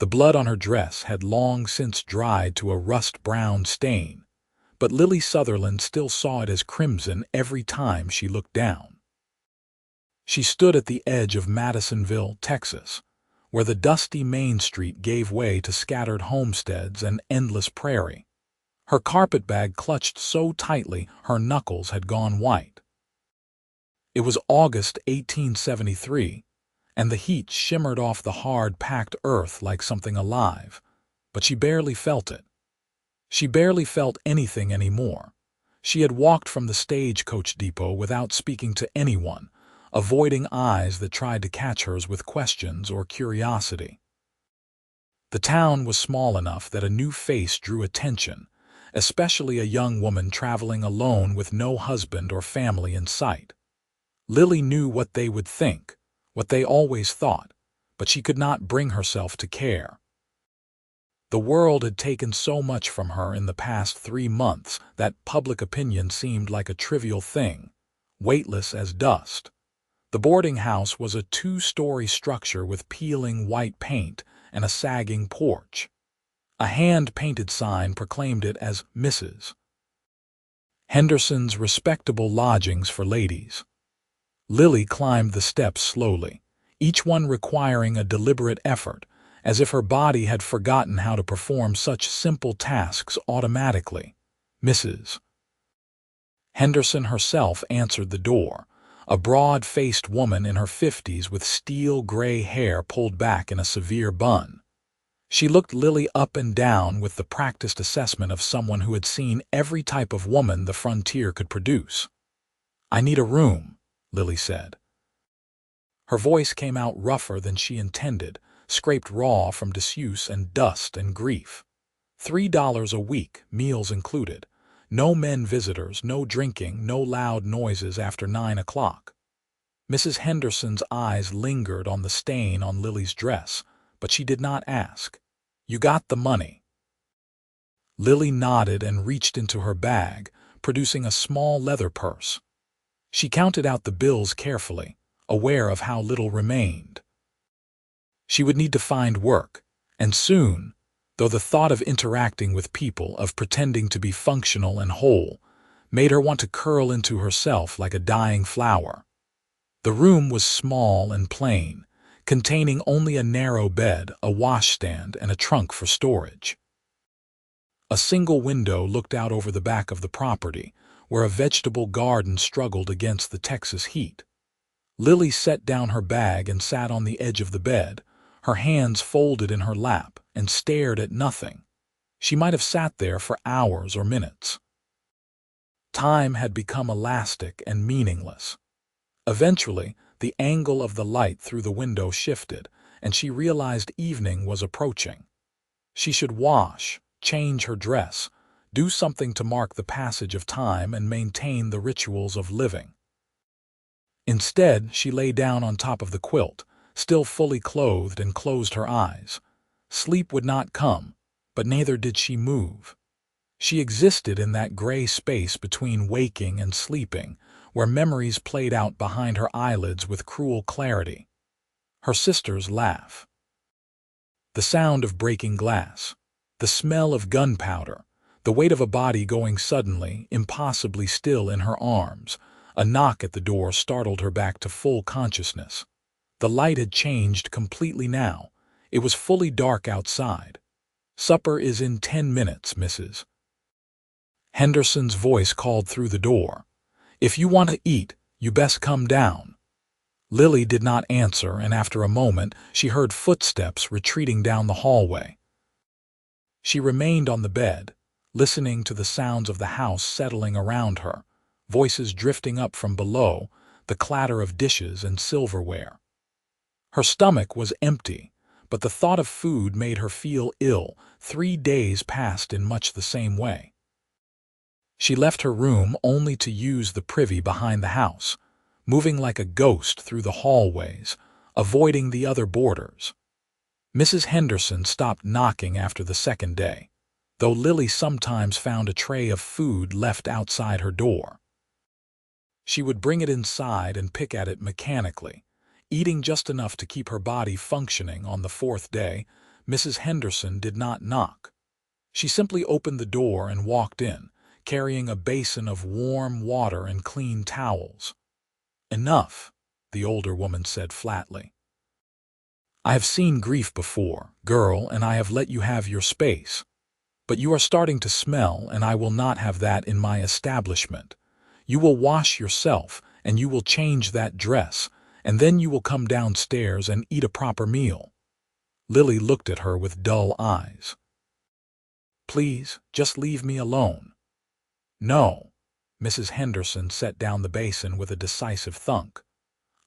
The blood on her dress had long since dried to a rust-brown stain, but Lily Sutherland still saw it as crimson every time she looked down. She stood at the edge of Madisonville, Texas, where the dusty Main Street gave way to scattered homesteads and endless prairie. Her carpetbag clutched so tightly her knuckles had gone white. It was August 1873, and the heat shimmered off the hard, packed earth like something alive, but she barely felt it. She barely felt anything anymore. She had walked from the stagecoach depot without speaking to anyone, avoiding eyes that tried to catch hers with questions or curiosity. The town was small enough that a new face drew attention, especially a young woman traveling alone with no husband or family in sight. Lily knew what they would think, what they always thought, but she could not bring herself to care. The world had taken so much from her in the past 3 months that public opinion seemed like a trivial thing, weightless as dust. The boarding house was a 2-story structure with peeling white paint and a sagging porch. A hand-painted sign proclaimed it as Mrs. Henderson's respectable lodgings for ladies. Lily climbed the steps slowly, each one requiring a deliberate effort, as if her body had forgotten how to perform such simple tasks automatically. Mrs. Henderson herself answered the door, a broad-faced woman in her 50s with steel-gray hair pulled back in a severe bun. She looked Lily up and down with the practiced assessment of someone who had seen every type of woman the frontier could produce. "I need a room," Lily said. Her voice came out rougher than she intended, scraped raw from disuse and dust and grief. $3 a week, meals included. No men visitors, no drinking, no loud noises after 9 o'clock. Mrs. Henderson's eyes lingered on the stain on Lily's dress, but she did not ask. "You got the money?" Lily nodded and reached into her bag, producing a small leather purse. She counted out the bills carefully, aware of how little remained. She would need to find work, and soon, though the thought of interacting with people, of pretending to be functional and whole, made her want to curl into herself like a dying flower. The room was small and plain, containing only a narrow bed, a washstand, and a trunk for storage. A single window looked out over the back of the property, where a vegetable garden struggled against the Texas heat. Lily set down her bag and sat on the edge of the bed, her hands folded in her lap, and stared at nothing. She might have sat there for hours or minutes. Time had become elastic and meaningless. Eventually, the angle of the light through the window shifted, and she realized evening was approaching. She should wash, change her dress, do something to mark the passage of time and maintain the rituals of living. Instead, she lay down on top of the quilt, still fully clothed, and closed her eyes. Sleep would not come, but neither did she move. She existed in that gray space between waking and sleeping, where memories played out behind her eyelids with cruel clarity. Her sister's laugh. The sound of breaking glass. The smell of gunpowder. The weight of a body going suddenly, impossibly still in her arms. A knock at the door startled her back to full consciousness. The light had changed completely now. It was fully dark outside. "Supper is in 10 minutes, Mrs. Henderson's voice called through the door. "If you want to eat, you best come down." Lily did not answer, and after a moment she heard footsteps retreating down the hallway. She remained on the bed, listening to the sounds of the house settling around her, voices drifting up from below, the clatter of dishes and silverware. Her stomach was empty, but the thought of food made her feel ill. 3 days passed in much the same way. She left her room only to use the privy behind the house, moving like a ghost through the hallways, avoiding the other boarders. Mrs. Henderson stopped knocking after the second day, though Lily sometimes found a tray of food left outside her door. She would bring it inside and pick at it mechanically, eating just enough to keep her body functioning. On the 4th day, Mrs. Henderson did not knock. She simply opened the door and walked in, carrying a basin of warm water and clean towels. "Enough," the older woman said flatly. "I have seen grief before, girl, and I have let you have your space. But you are starting to smell, and I will not have that in my establishment. You will wash yourself, and you will change that dress, and then you will come downstairs and eat a proper meal." Lily looked at her with dull eyes. "Please, just leave me alone." "No." Mrs. Henderson set down the basin with a decisive thunk.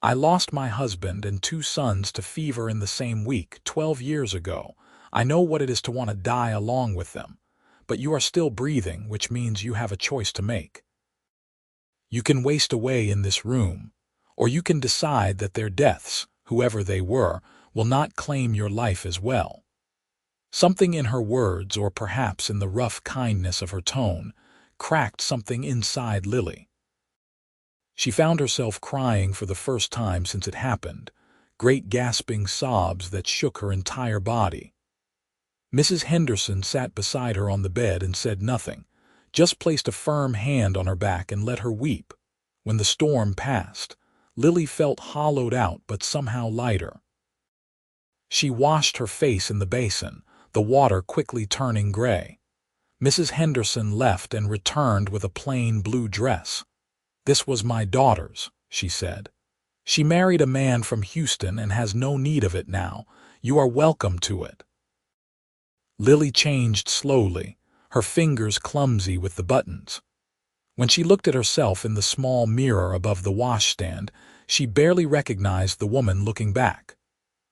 "I lost my husband and 2 sons to fever in the same week 12 years ago. I know what it is to want to die along with them. But you are still breathing, which means you have a choice to make. You can waste away in this room, or you can decide that their deaths, whoever they were, will not claim your life as well." Something in her words, or perhaps in the rough kindness of her tone, cracked something inside Lily. She found herself crying for the first time since it happened, great gasping sobs that shook her entire body. Mrs. Henderson sat beside her on the bed and said nothing, just placed a firm hand on her back and let her weep. When the storm passed, Lily felt hollowed out but somehow lighter. She washed her face in the basin, the water quickly turning gray. Mrs. Henderson left and returned with a plain blue dress. "This was my daughter's," she said. "She married a man from Houston and has no need of it now. You are welcome to it." Lily changed slowly, her fingers clumsy with the buttons. When she looked at herself in the small mirror above the washstand, she barely recognized the woman looking back.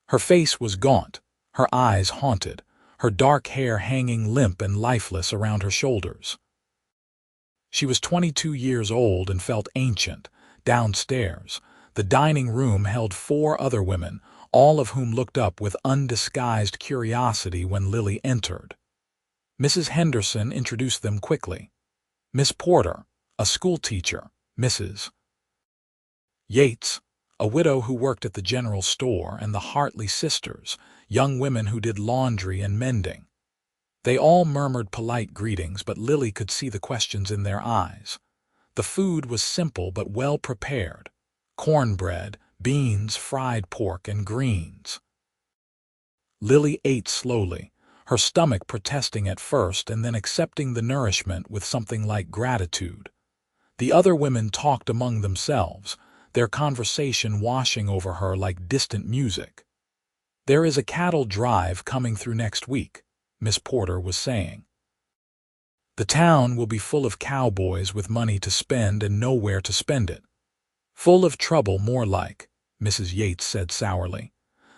Her face was gaunt, her eyes haunted, her dark hair hanging limp and lifeless around her shoulders. She was 22 years old and felt ancient. Downstairs, the dining room held 4 other women, all of whom looked up with undisguised curiosity when Lily entered. Mrs. Henderson introduced them quickly. Miss Porter, a schoolteacher, Mrs. Yates, a widow who worked at the general store, and the Hartley sisters, young women who did laundry and mending. They all murmured polite greetings, but Lily could see the questions in their eyes. The food was simple but well prepared: cornbread, beans, fried pork, and greens. Lily ate slowly, her stomach protesting at first and then accepting the nourishment with something like gratitude. The other women talked among themselves, their conversation washing over her like distant music. "There is a cattle drive coming through next week," Miss Porter was saying. "The town will be full of cowboys with money to spend and nowhere to spend it. Full of trouble, more like," Mrs. Yates said sourly.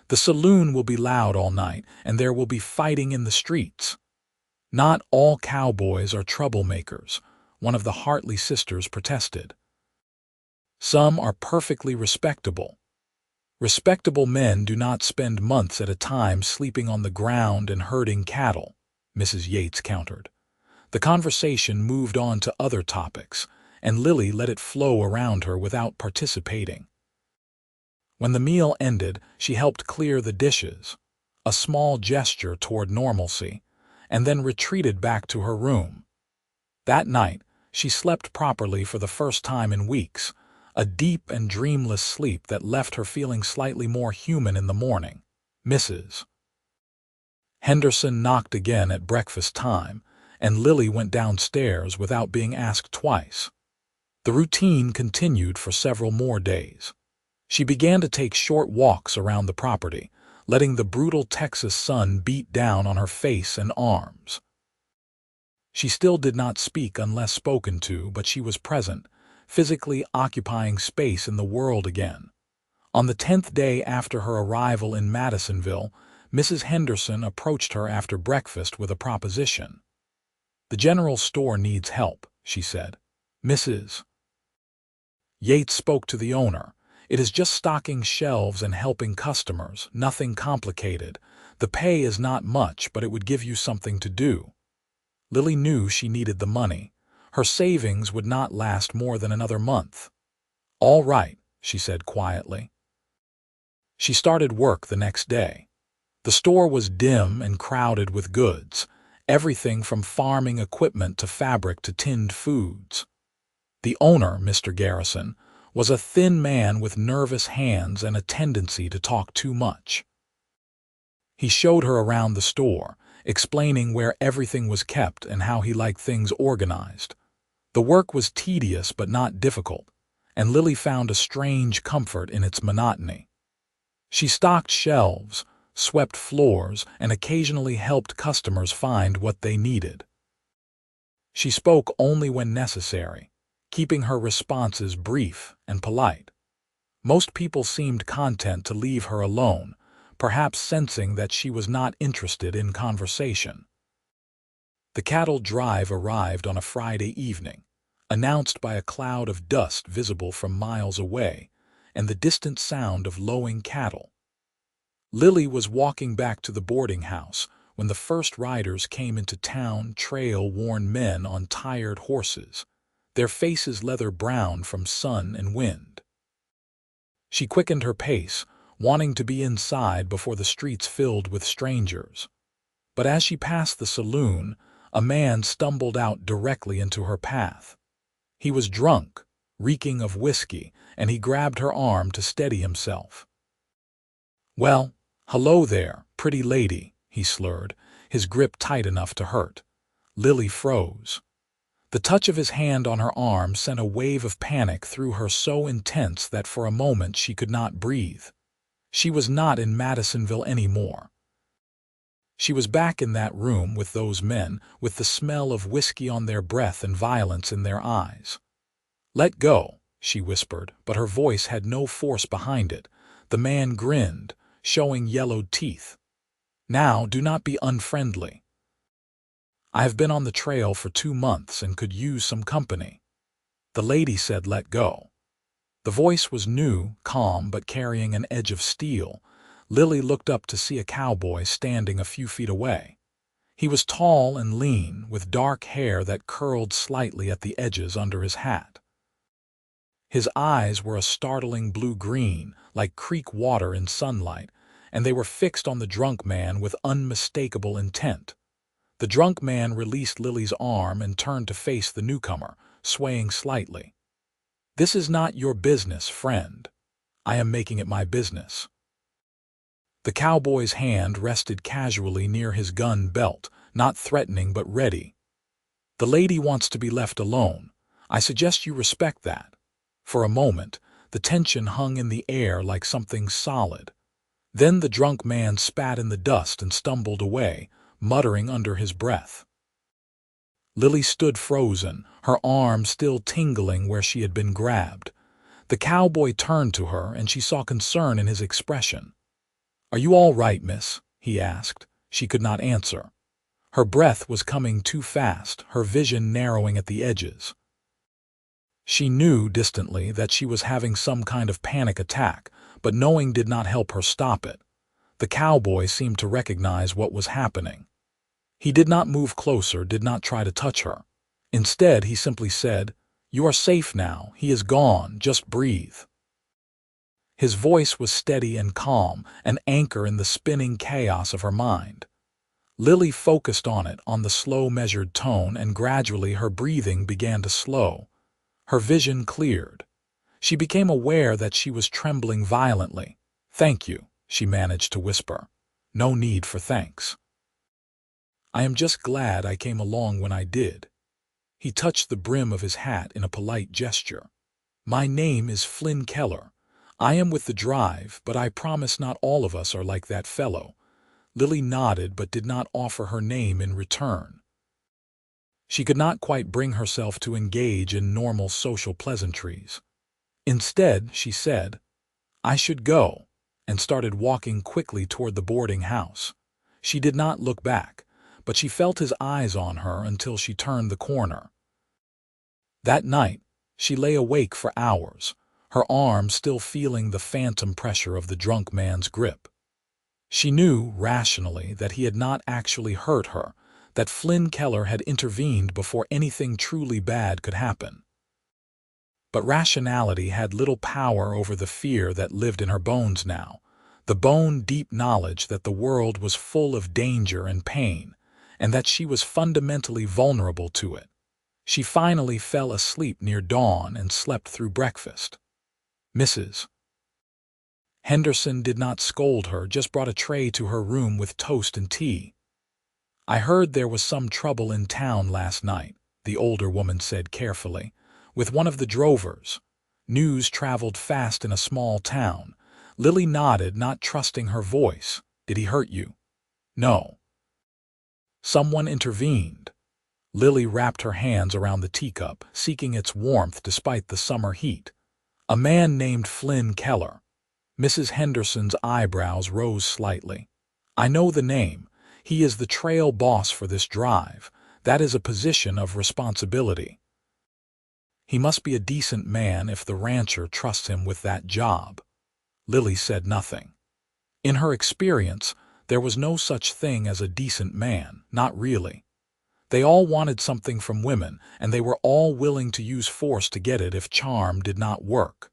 "The saloon will be loud all night, and there will be fighting in the streets." "Not all cowboys are troublemakers," one of the Hartley sisters protested. "Some are perfectly respectable. Respectable men do not spend months at a time sleeping on the ground and herding cattle," Mrs. Yates countered. The conversation moved on to other topics, and Lily let it flow around her without participating. When the meal ended, she helped clear the dishes, a small gesture toward normalcy, and then retreated back to her room. That night, she slept properly for the first time in weeks, a deep and dreamless sleep that left her feeling slightly more human in the morning. Mrs. Henderson knocked again at breakfast time, and Lily went downstairs without being asked twice. The routine continued for several more days. She began to take short walks around the property, letting the brutal Texas sun beat down on her face and arms. She still did not speak unless spoken to, but she was present, physically occupying space in the world again. On the 10th day after her arrival in Madisonville, Mrs. Henderson approached her after breakfast with a proposition. "The general store needs help," she said. Mrs. Yates spoke to the owner. "It is just stocking shelves and helping customers, nothing complicated. The pay is not much, but it would give you something to do." Lily knew she needed the money. Her savings would not last more than another month. "All right," she said quietly. She started work the next day. The store was dim and crowded with goods, everything from farming equipment to fabric to tinned foods. The owner, Mr. Garrison, was a thin man with nervous hands and a tendency to talk too much. He showed her around the store, explaining where everything was kept and how he liked things organized. The work was tedious but not difficult, and Lily found a strange comfort in its monotony. She stocked shelves, swept floors, and occasionally helped customers find what they needed. She spoke only when necessary, keeping her responses brief and polite. Most people seemed content to leave her alone, perhaps sensing that she was not interested in conversation. The cattle drive arrived on a Friday evening, announced by a cloud of dust visible from miles away, and the distant sound of lowing cattle. Lily was walking back to the boarding house when the first riders came into town, trail-worn men on tired horses, their faces leather brown from sun and wind. She quickened her pace, wanting to be inside before the streets filled with strangers. But as she passed the saloon, a man stumbled out directly into her path. He was drunk, reeking of whiskey, and he grabbed her arm to steady himself. "Well, hello there, pretty lady," he slurred, his grip tight enough to hurt. Lily froze. The touch of his hand on her arm sent a wave of panic through her so intense that for a moment she could not breathe. She was not in Madisonville anymore. She was back in that room with those men, with the smell of whiskey on their breath and violence in their eyes. "Let go," she whispered, but her voice had no force behind it. The man grinned, showing yellowed teeth. "Now, do not be unfriendly. I have been on the trail for 2 months and could use some company." The lady said, "Let go." The voice was new, calm, but carrying an edge of steel. Lily looked up to see a cowboy standing a few feet away. He was tall and lean, with dark hair that curled slightly at the edges under his hat. His eyes were a startling blue-green, like creek water in sunlight, and they were fixed on the drunk man with unmistakable intent. The drunk man released Lily's arm and turned to face the newcomer, swaying slightly. "This is not your business, friend. I am making it my business." The cowboy's hand rested casually near his gun belt, not threatening but ready. "The lady wants to be left alone. I suggest you respect that." For a moment, the tension hung in the air like something solid. Then the drunk man spat in the dust and stumbled away, muttering under his breath. Lily stood frozen, her arm still tingling where she had been grabbed. The cowboy turned to her, and she saw concern in his expression. "Are you all right, miss?" he asked. She could not answer. Her breath was coming too fast, her vision narrowing at the edges. She knew distantly that she was having some kind of panic attack, but knowing did not help her stop it. The cowboy seemed to recognize what was happening. He did not move closer, did not try to touch her. Instead, he simply said, "You are safe now. He is gone. Just breathe." His voice was steady and calm, an anchor in the spinning chaos of her mind. Lily focused on it, on the slow, measured tone, and gradually her breathing began to slow. Her vision cleared. She became aware that she was trembling violently. "Thank you," she managed to whisper. "No need for thanks. I am just glad I came along when I did." He touched the brim of his hat in a polite gesture. "My name is Flynn Keller. I am with the drive, but I promise not all of us are like that fellow." Lily nodded but did not offer her name in return. She could not quite bring herself to engage in normal social pleasantries. Instead, she said, "I should go," and started walking quickly toward the boarding house. She did not look back, but she felt his eyes on her until she turned the corner. That night, she lay awake for hours, her arm still feeling the phantom pressure of the drunk man's grip. She knew, rationally, that he had not actually hurt her, that Flynn Keller had intervened before anything truly bad could happen. But rationality had little power over the fear that lived in her bones now. the bone-deep knowledge that the world was full of danger and pain, and that she was fundamentally vulnerable to it. She finally fell asleep near dawn and slept through breakfast. Mrs. Henderson did not scold her, just brought a tray to her room with toast and tea. "I heard there was some trouble in town last night," the older woman said carefully, "with one of the drovers. News traveled fast in a small town." Lily nodded, not trusting her voice. "Did he hurt you?" "No." Someone intervened. Lily wrapped her hands around the teacup, seeking its warmth despite the summer heat. "A man named Flynn Keller." Mrs. Henderson's eyebrows rose slightly. "I know the name. He is the trail boss for this drive. That is a position of responsibility. He must be a decent man if the rancher trusts him with that job." Lily said nothing. In her experience, there was no such thing as a decent man, not really. They all wanted something from women, and they were all willing to use force to get it if charm did not work.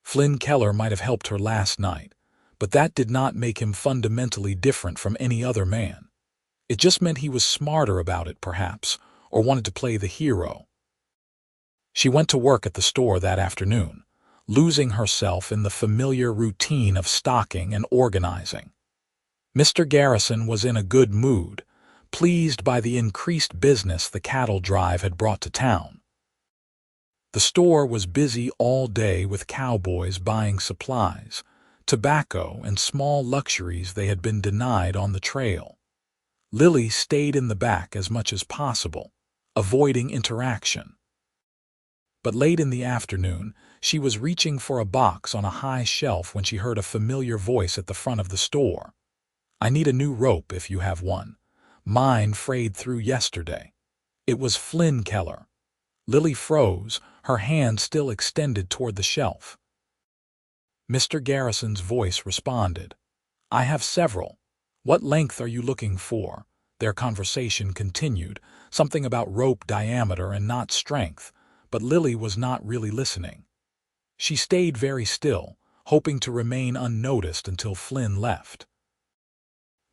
Flynn Keller might have helped her last night, but that did not make him fundamentally different from any other man. It just meant he was smarter about it, perhaps, or wanted to play the hero. She went to work at the store that afternoon, losing herself in the familiar routine of stocking and organizing. Mr. Garrison was in a good mood, pleased by the increased business the cattle drive had brought to town. The store was busy all day with cowboys buying supplies, tobacco, and small luxuries they had been denied on the trail. Lily stayed in the back as much as possible, avoiding interaction. But late in the afternoon, she was reaching for a box on a high shelf when she heard a familiar voice at the front of the store. "I need a new rope if you have one. Mine frayed through yesterday." It was Flynn Keller. Lily froze, her hand still extended toward the shelf. Mr. Garrison's voice responded. "I have several. What length are you looking for?" Their conversation continued, something about rope diameter and not strength, but Lily was not really listening. She stayed very still, hoping to remain unnoticed until Flynn left.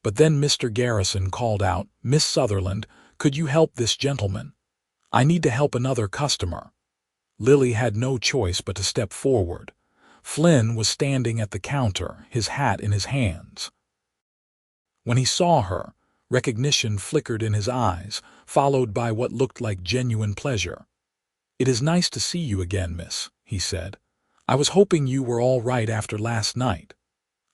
But then Mr. Garrison called out, "Miss Sutherland, could you help this gentleman? I need to help another customer." Lily had no choice but to step forward. Flynn was standing at the counter, his hat in his hands. When he saw her, recognition flickered in his eyes, followed by what looked like genuine pleasure. "It is nice to see you again, miss," he said. "I was hoping you were all right after last night."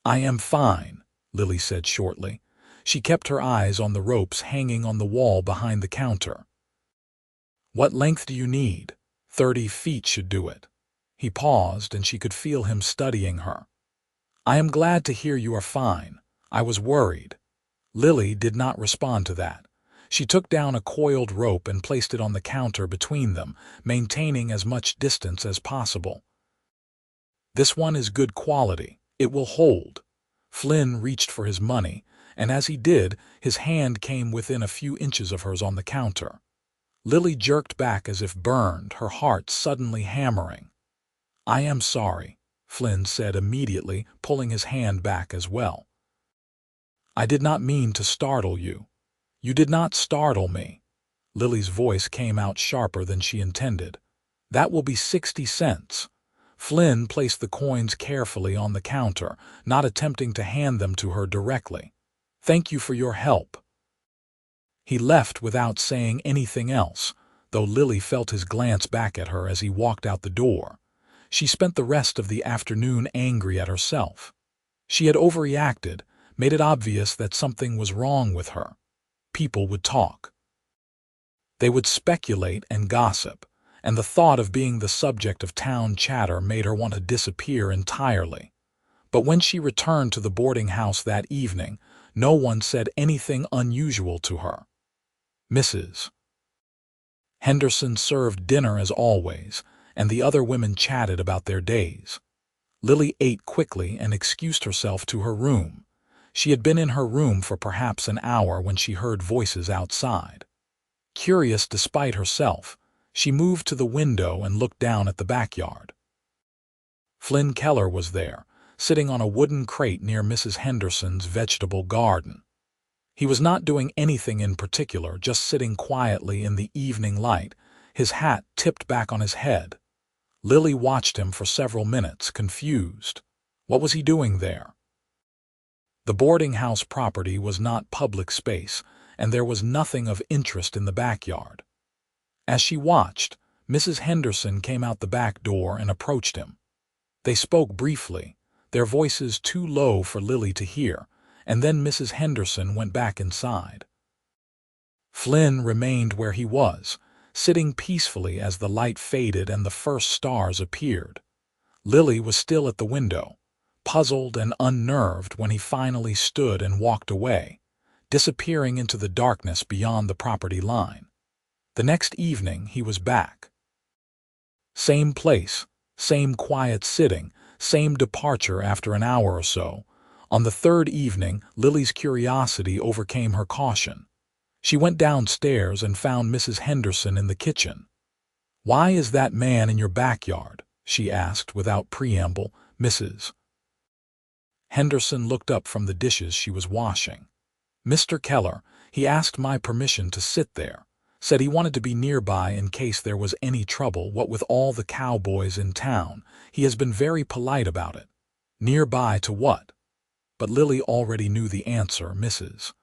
"I am fine," Lily said shortly. She kept her eyes on the ropes hanging on the wall behind the counter. "What length do you need? 30 feet should do it." He paused, and she could feel him studying her. "I am glad to hear you are fine. I was worried." Lily did not respond to that. She took down a coiled rope and placed it on the counter between them, maintaining as much distance as possible. "This one is good quality. It will hold." Flynn reached for his money, and as he did, his hand came within a few inches of hers on the counter. Lily jerked back as if burned, her heart suddenly hammering. "I am sorry," Flynn said immediately, pulling his hand back as well. "I did not mean to startle you." "You did not startle me." Lily's voice came out sharper than she intended. "That will be 60 cents. Flynn placed the coins carefully on the counter, not attempting to hand them to her directly. "Thank you for your help." He left without saying anything else, though Lily felt his glance back at her as he walked out the door. She spent the rest of the afternoon angry at herself. She had overreacted, made it obvious that something was wrong with her. People would talk. They would speculate and gossip, and the thought of being the subject of town chatter made her want to disappear entirely. But when she returned to the boarding house that evening, no one said anything unusual to her. Mrs. Henderson served dinner as always, and the other women chatted about their days. Lily ate quickly and excused herself to her room. She had been in her room for perhaps an hour when she heard voices outside. Curious despite herself, she moved to the window and looked down at the backyard. Flynn Keller was there, sitting on a wooden crate near Mrs. Henderson's vegetable garden. He was not doing anything in particular, just sitting quietly in the evening light, his hat tipped back on his head. Lily watched him for several minutes, confused. What was he doing there? The boarding house property was not public space, and there was nothing of interest in the backyard. As she watched, Mrs. Henderson came out the back door and approached him. They spoke briefly, their voices too low for Lily to hear, and then Mrs. Henderson went back inside. Flynn remained where he was, sitting peacefully as the light faded and the first stars appeared. Lily was still at the window, puzzled and unnerved when he finally stood and walked away, disappearing into the darkness beyond the property line. The next evening he was back. Same place, same quiet sitting, same departure after an hour or so. On the third evening, Lily's curiosity overcame her caution. She went downstairs and found Mrs. Henderson in the kitchen. "Why is that man in your backyard?" she asked without preamble. Mrs. Henderson looked up from the dishes she was washing. "Mr. Keller, he asked my permission to sit there. Said he wanted to be nearby in case there was any trouble, what with all the cowboys in town. He has been very polite about it." Nearby to what? But Lily already knew the answer. Mrs.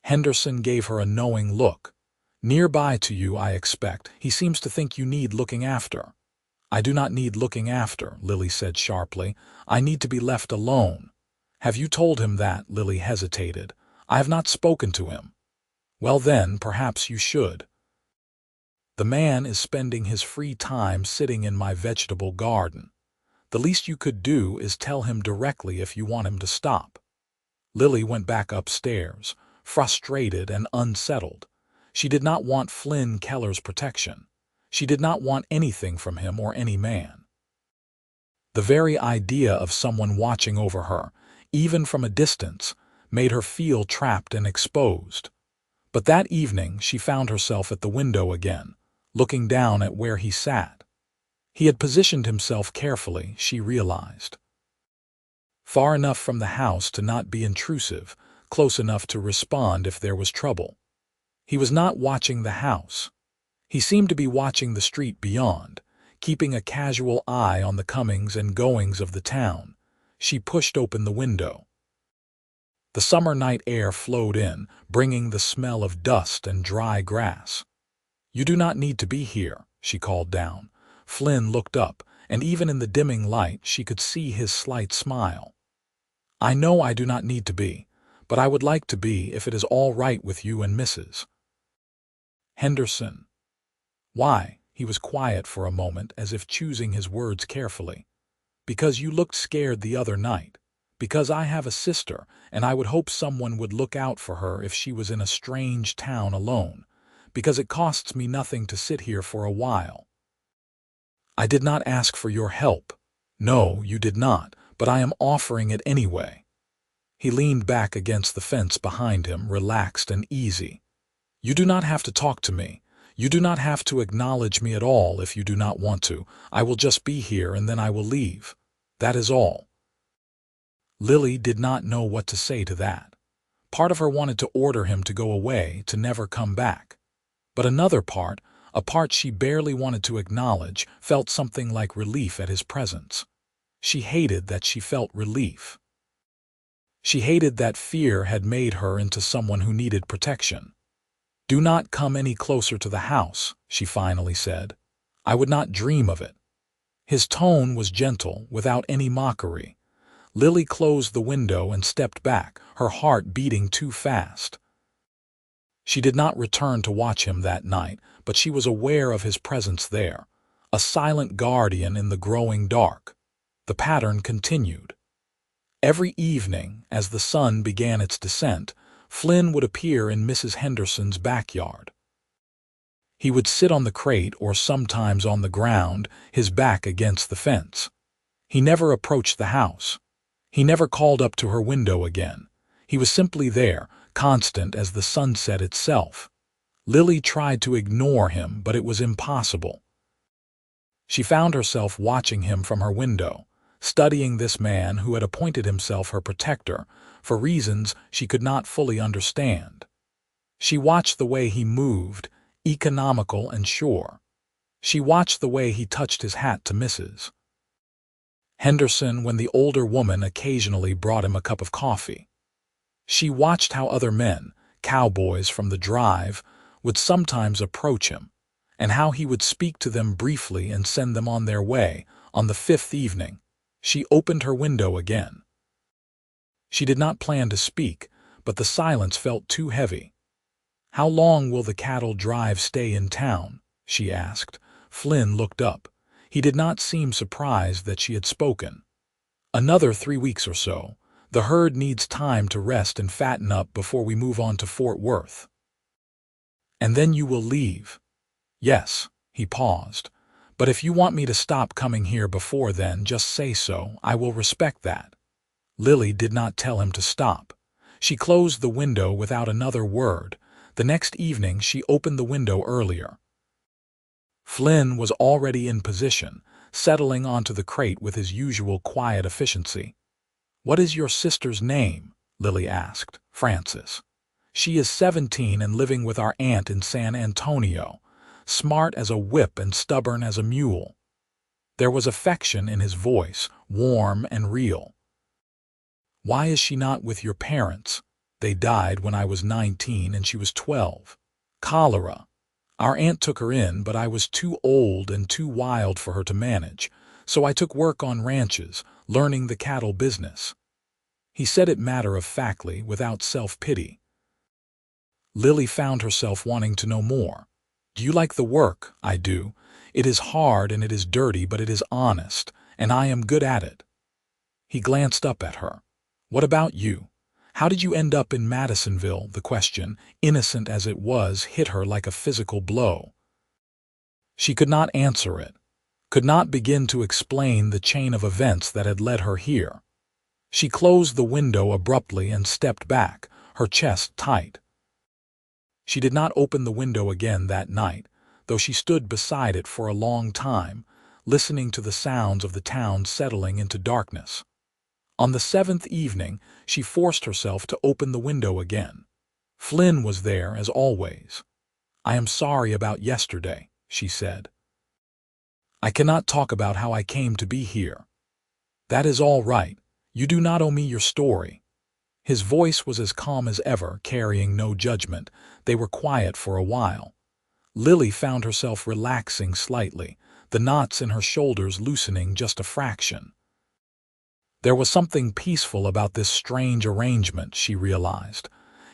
Henderson gave her a knowing look. "Nearby to you, I expect. He seems to think you need looking after." "I do not need looking after," Lily said sharply. "I need to be left alone." "Have you told him that?" Lily hesitated. "I have not spoken to him." "Well then, perhaps you should. The man is spending his free time sitting in my vegetable garden. The least you could do is tell him directly if you want him to stop." Lily went back upstairs, frustrated and unsettled. She did not want Flynn Keller's protection. She did not want anything from him or any man. The very idea of someone watching over her, even from a distance, made her feel trapped and exposed. But that evening she found herself at the window again, looking down at where he sat. He had positioned himself carefully, she realized. Far enough from the house to not be intrusive, close enough to respond if there was trouble. He was not watching the house. He seemed to be watching the street beyond, keeping a casual eye on the comings and goings of the town. She pushed open the window. The summer night air flowed in, bringing the smell of dust and dry grass. "You do not need to be here," she called down. Flynn looked up, and even in the dimming light she could see his slight smile. "I know I do not need to be, but I would like to be if it is all right with you and Mrs. Henderson." "Why?" He was quiet for a moment, as if choosing his words carefully. "Because you looked scared the other night. Because I have a sister, and I would hope someone would look out for her if she was in a strange town alone. Because it costs me nothing to sit here for a while." "I did not ask for your help." "No, you did not, but I am offering it anyway." He leaned back against the fence behind him, relaxed and easy. "You do not have to talk to me. You do not have to acknowledge me at all if you do not want to. I will just be here and then I will leave. That is all." Lily did not know what to say to that. Part of her wanted to order him to go away, to never come back. But another part, a part she barely wanted to acknowledge, felt something like relief at his presence. She hated that she felt relief. She hated that fear had made her into someone who needed protection. "Do not come any closer to the house," she finally said. "I would not dream of it." His tone was gentle, without any mockery. Lily closed the window and stepped back, her heart beating too fast. She did not return to watch him that night, but she was aware of his presence there, a silent guardian in the growing dark. The pattern continued. Every evening, as the sun began its descent, Flynn would appear in Mrs. Henderson's backyard. He would sit on the crate or sometimes on the ground, his back against the fence. He never approached the house. He never called up to her window again. He was simply there, constant as the sunset itself. Lily tried to ignore him, but it was impossible. She found herself watching him from her window, studying this man who had appointed himself her protector for reasons she could not fully understand. She watched the way he moved, economical and sure. She watched the way he touched his hat to Mrs. Henderson when the older woman occasionally brought him a cup of coffee. She watched how other men, cowboys from the drive, would sometimes approach him, and how he would speak to them briefly and send them on their way. On the fifth evening, she opened her window again. She did not plan to speak, but the silence felt too heavy. "How long will the cattle drive stay in town?" she asked. Flynn looked up. He did not seem surprised that she had spoken. "Another 3 weeks or so. The herd needs time to rest and fatten up before we move on to Fort Worth." "And then you will leave?" "Yes." He paused. "But if you want me to stop coming here before then, just say so. I will respect that." Lily did not tell him to stop. She closed the window without another word. The next evening she opened the window earlier. Flynn was already in position, settling onto the crate with his usual quiet efficiency. "What is your sister's name?" Lily asked. "Frances. She is 17 and living with our aunt in San Antonio, smart as a whip and stubborn as a mule." There was affection in his voice, warm and real. "Why is she not with your parents? They died when I was 19 and she was 12. Cholera. Our aunt took her in, but I was too old and too wild for her to manage, so I took work on ranches, learning the cattle business." He said it matter-of-factly, without self-pity. Lily found herself wanting to know more. "Do you like the work?" "I do. It is hard and it is dirty, but it is honest, and I am good at it." He glanced up at her. "What about you? How did you end up in Madisonville?" The question, innocent as it was, hit her like a physical blow. She could not answer it, could not begin to explain the chain of events that had led her here. She closed the window abruptly and stepped back, her chest tight. She did not open the window again that night, though she stood beside it for a long time, listening to the sounds of the town settling into darkness. On the 7th evening, she forced herself to open the window again. Flynn was there, as always. "I am sorry about yesterday," she said. "I cannot talk about how I came to be here." "That is all right. You do not owe me your story." His voice was as calm as ever, carrying no judgment. They were quiet for a while. Lily found herself relaxing slightly, the knots in her shoulders loosening just a fraction. There was something peaceful about this strange arrangement, she realized.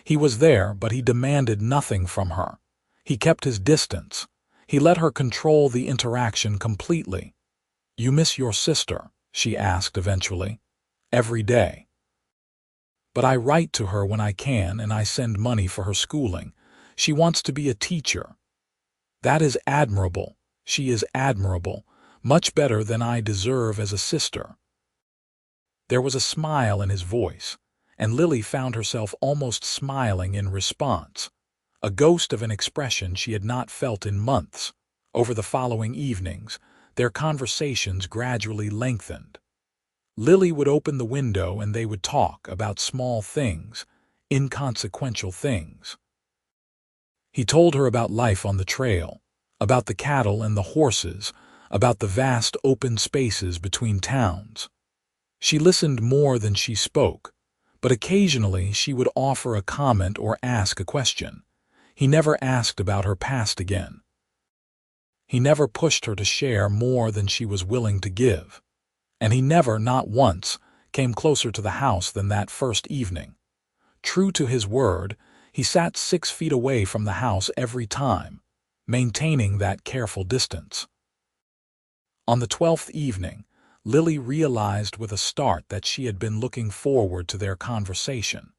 He was there, but he demanded nothing from her. He kept his distance. He let her control the interaction completely. "You miss your sister?" she asked eventually. "Every day. But I write to her when I can, and I send money for her schooling. She wants to be a teacher." "That is admirable. She is admirable. Much better than I deserve as a sister." There was a smile in his voice, and Lily found herself almost smiling in response, a ghost of an expression she had not felt in months. Over the following evenings, their conversations gradually lengthened. Lily would open the window and they would talk about small things, inconsequential things. He told her about life on the trail, about the cattle and the horses, about the vast open spaces between towns. She listened more than she spoke, but occasionally she would offer a comment or ask a question. He never asked about her past again. He never pushed her to share more than she was willing to give. And he never, not once, came closer to the house than that first evening. True to his word, he sat 6 feet away from the house every time, maintaining that careful distance. On the 12th evening, Lily realized with a start that she had been looking forward to their conversation.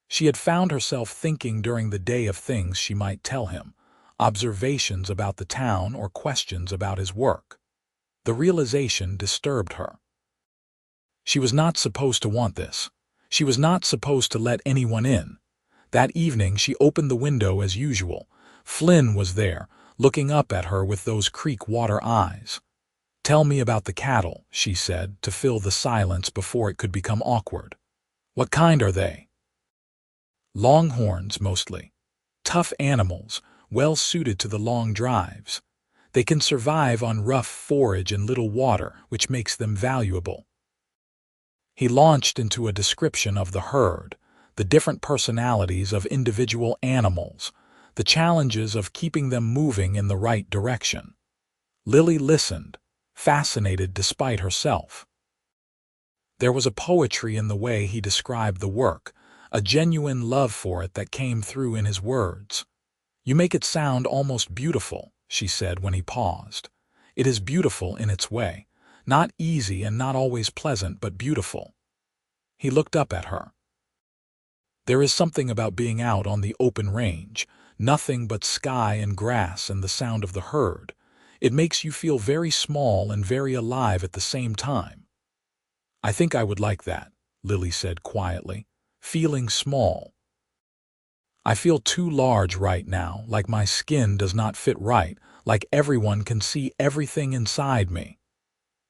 She had found herself thinking during the day of things she might tell him, observations about the town or questions about his work. The realization disturbed her. She was not supposed to want this. She was not supposed to let anyone in. That evening she opened the window as usual. Flynn was there, looking up at her with those creek water eyes. "Tell me about the cattle," she said, to fill the silence before it could become awkward. "What kind are they?" "Longhorns, mostly. Tough animals, well suited to the long drives. They can survive on rough forage and little water, which makes them valuable." He launched into a description of the herd, the different personalities of individual animals, the challenges of keeping them moving in the right direction. Lily listened, fascinated despite herself. There was a poetry in the way he described the work, a genuine love for it that came through in his words. "You make it sound almost beautiful," she said when he paused. "It is beautiful in its way, not easy and not always pleasant, but beautiful." He looked up at her. "There is something about being out on the open range, nothing but sky and grass and the sound of the herd. It makes you feel very small and very alive at the same time." "I think I would like that," Lily said quietly, "feeling small. I feel too large right now, like my skin does not fit right, like everyone can see everything inside me."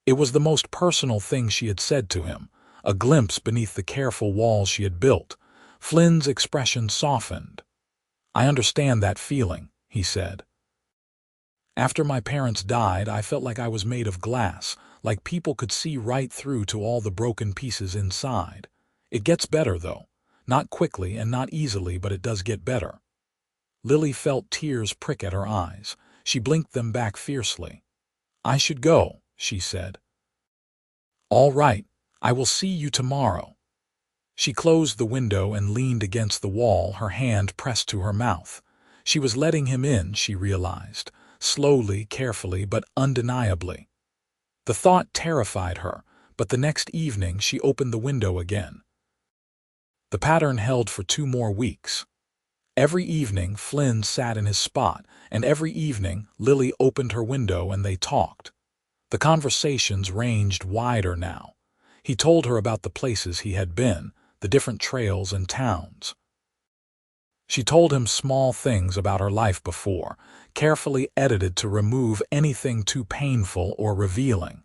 It was the most personal thing she had said to him, a glimpse beneath the careful walls she had built. Flynn's expression softened. "I understand that feeling," he said. "After my parents died, I felt like I was made of glass, like people could see right through to all the broken pieces inside. It gets better, though. Not quickly and not easily, but it does get better." Lily felt tears prick at her eyes. She blinked them back fiercely. "I should go," she said. "All right, I will see you tomorrow." She closed the window and leaned against the wall, her hand pressed to her mouth. She was letting him in, she realized, slowly, carefully, but undeniably. The thought terrified her, but the next evening she opened the window again. The pattern held for 2 more weeks. Every evening Flynn sat in his spot, and every evening Lily opened her window and they talked. The conversations ranged wider now. He told her about the places he had been, the different trails and towns. She told him small things about her life before, carefully edited to remove anything too painful or revealing.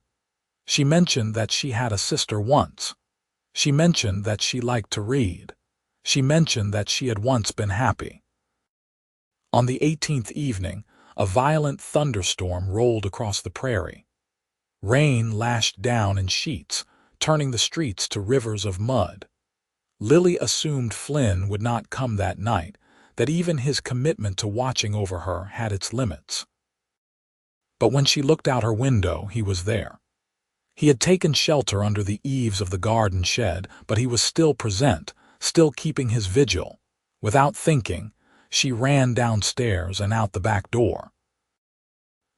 She mentioned that she had a sister once. She mentioned that she liked to read. She mentioned that she had once been happy. On the 18th evening, a violent thunderstorm rolled across the prairie. Rain lashed down in sheets, turning the streets to rivers of mud. Lily assumed Flynn would not come that night, that even his commitment to watching over her had its limits. But when she looked out her window, he was there. He had taken shelter under the eaves of the garden shed, but he was still present, still keeping his vigil. Without thinking, she ran downstairs and out the back door.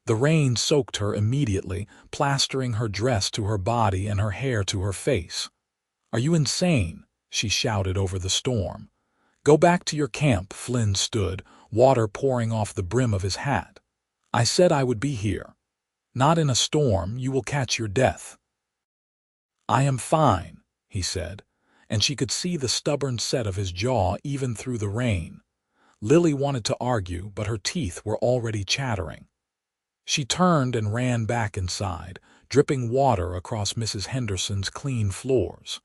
The rain soaked her immediately, plastering her dress to her body and her hair to her face. "Are you insane?" she shouted over the storm. "Go back to your camp." Flynn stood, water pouring off the brim of his hat. "I said I would be here. Not in a storm, you will catch your death." "I am fine," he said, and she could see the stubborn set of his jaw even through the rain. Lily wanted to argue, but her teeth were already chattering. She turned and ran back inside, dripping water across Mrs. Henderson's clean floors.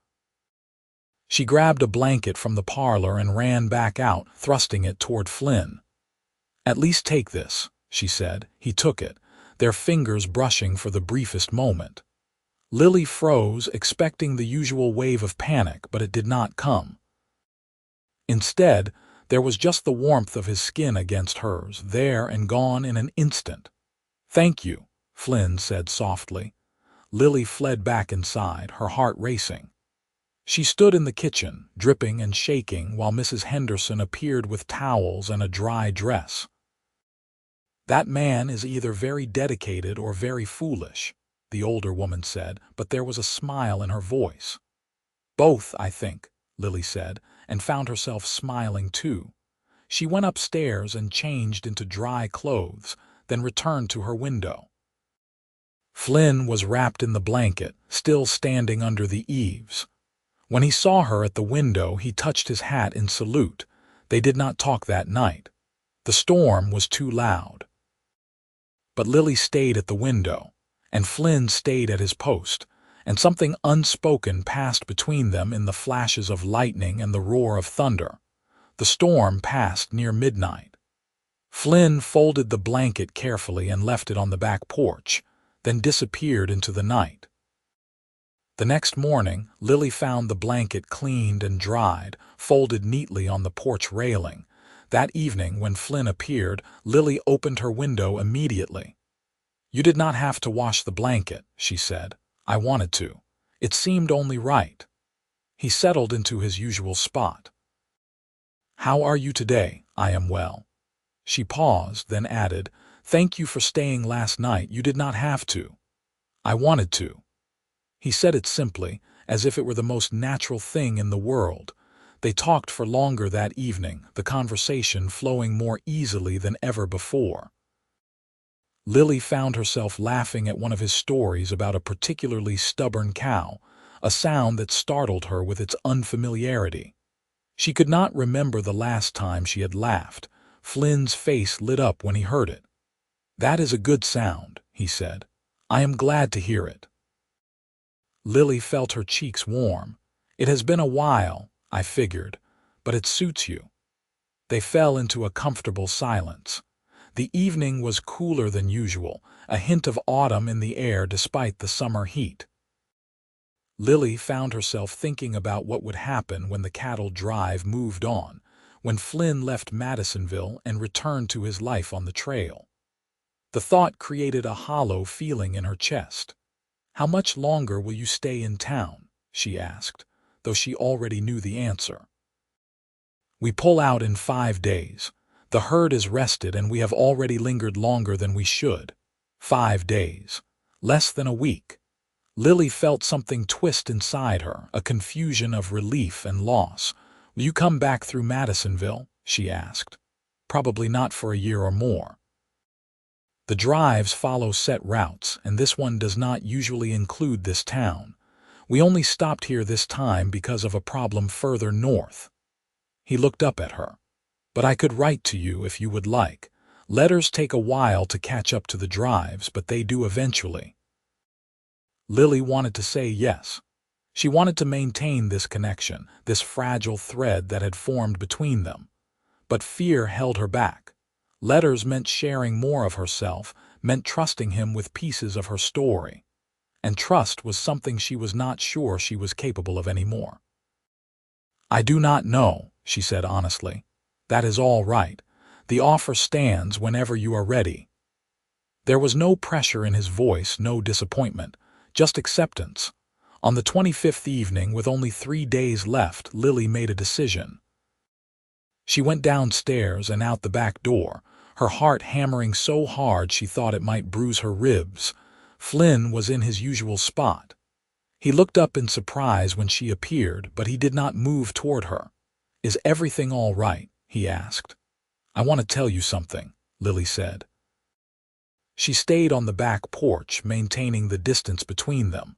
She grabbed a blanket from the parlor and ran back out, thrusting it toward Flynn. "At least take this," she said. He took it, their fingers brushing for the briefest moment. Lily froze, expecting the usual wave of panic, but it did not come. Instead, there was just the warmth of his skin against hers, there and gone in an instant. "Thank you," Flynn said softly. Lily fled back inside, her heart racing. She stood in the kitchen, dripping and shaking, while Mrs. Henderson appeared with towels and a dry dress. "That man is either very dedicated or very foolish," the older woman said, but there was a smile in her voice. "Both, I think," Lily said, and found herself smiling too. She went upstairs and changed into dry clothes, then returned to her window. Flynn was wrapped in the blanket, still standing under the eaves. When he saw her at the window, he touched his hat in salute. They did not talk that night. The storm was too loud. But Lily stayed at the window, and Flynn stayed at his post, and something unspoken passed between them in the flashes of lightning and the roar of thunder. The storm passed near midnight. Flynn folded the blanket carefully and left it on the back porch, then disappeared into the night. The next morning, Lily found the blanket cleaned and dried, folded neatly on the porch railing. That evening, when Flynn appeared, Lily opened her window immediately. "You did not have to wash the blanket," she said. "I wanted to. It seemed only right." He settled into his usual spot. "How are you today?" "I am well." She paused, then added, "Thank you for staying last night. You did not have to." "I wanted to." He said it simply, as if it were the most natural thing in the world. They talked for longer that evening, the conversation flowing more easily than ever before. Lily found herself laughing at one of his stories about a particularly stubborn cow, a sound that startled her with its unfamiliarity. She could not remember the last time she had laughed. Flynn's face lit up when he heard it. "That is a good sound," he said. "I am glad to hear it." Lily felt her cheeks warm. "It has been a while, I figured, but it suits you." They fell into a comfortable silence. The evening was cooler than usual, a hint of autumn in the air despite the summer heat. Lily found herself thinking about what would happen when the cattle drive moved on, when Flynn left Madisonville and returned to his life on the trail. The thought created a hollow feeling in her chest. "How much longer will you stay in town?" she asked, though she already knew the answer. "We pull out in 5 days. The herd is rested and we have already lingered longer than we should." 5 days. Less than a week. Lily felt something twist inside her, a confusion of relief and loss. "Will you come back through Madisonville?" she asked. "Probably not for a year or more. The drives follow set routes, and this one does not usually include this town. We only stopped here this time because of a problem further north." He looked up at her. "But I could write to you if you would like. Letters take a while to catch up to the drives, but they do eventually." Lily wanted to say yes. She wanted to maintain this connection, this fragile thread that had formed between them. But fear held her back. Letters meant sharing more of herself, meant trusting him with pieces of her story. And trust was something she was not sure she was capable of anymore. "I do not know," she said honestly. "That is all right. The offer stands whenever you are ready." There was no pressure in his voice, no disappointment, just acceptance. On the 25th evening, with only 3 days left, Lily made a decision. She went downstairs and out the back door, her heart hammering so hard she thought it might bruise her ribs. Flynn was in his usual spot. He looked up in surprise when she appeared, but he did not move toward her. "Is everything all right?" he asked. "I want to tell you something," Lily said. She stayed on the back porch, maintaining the distance between them.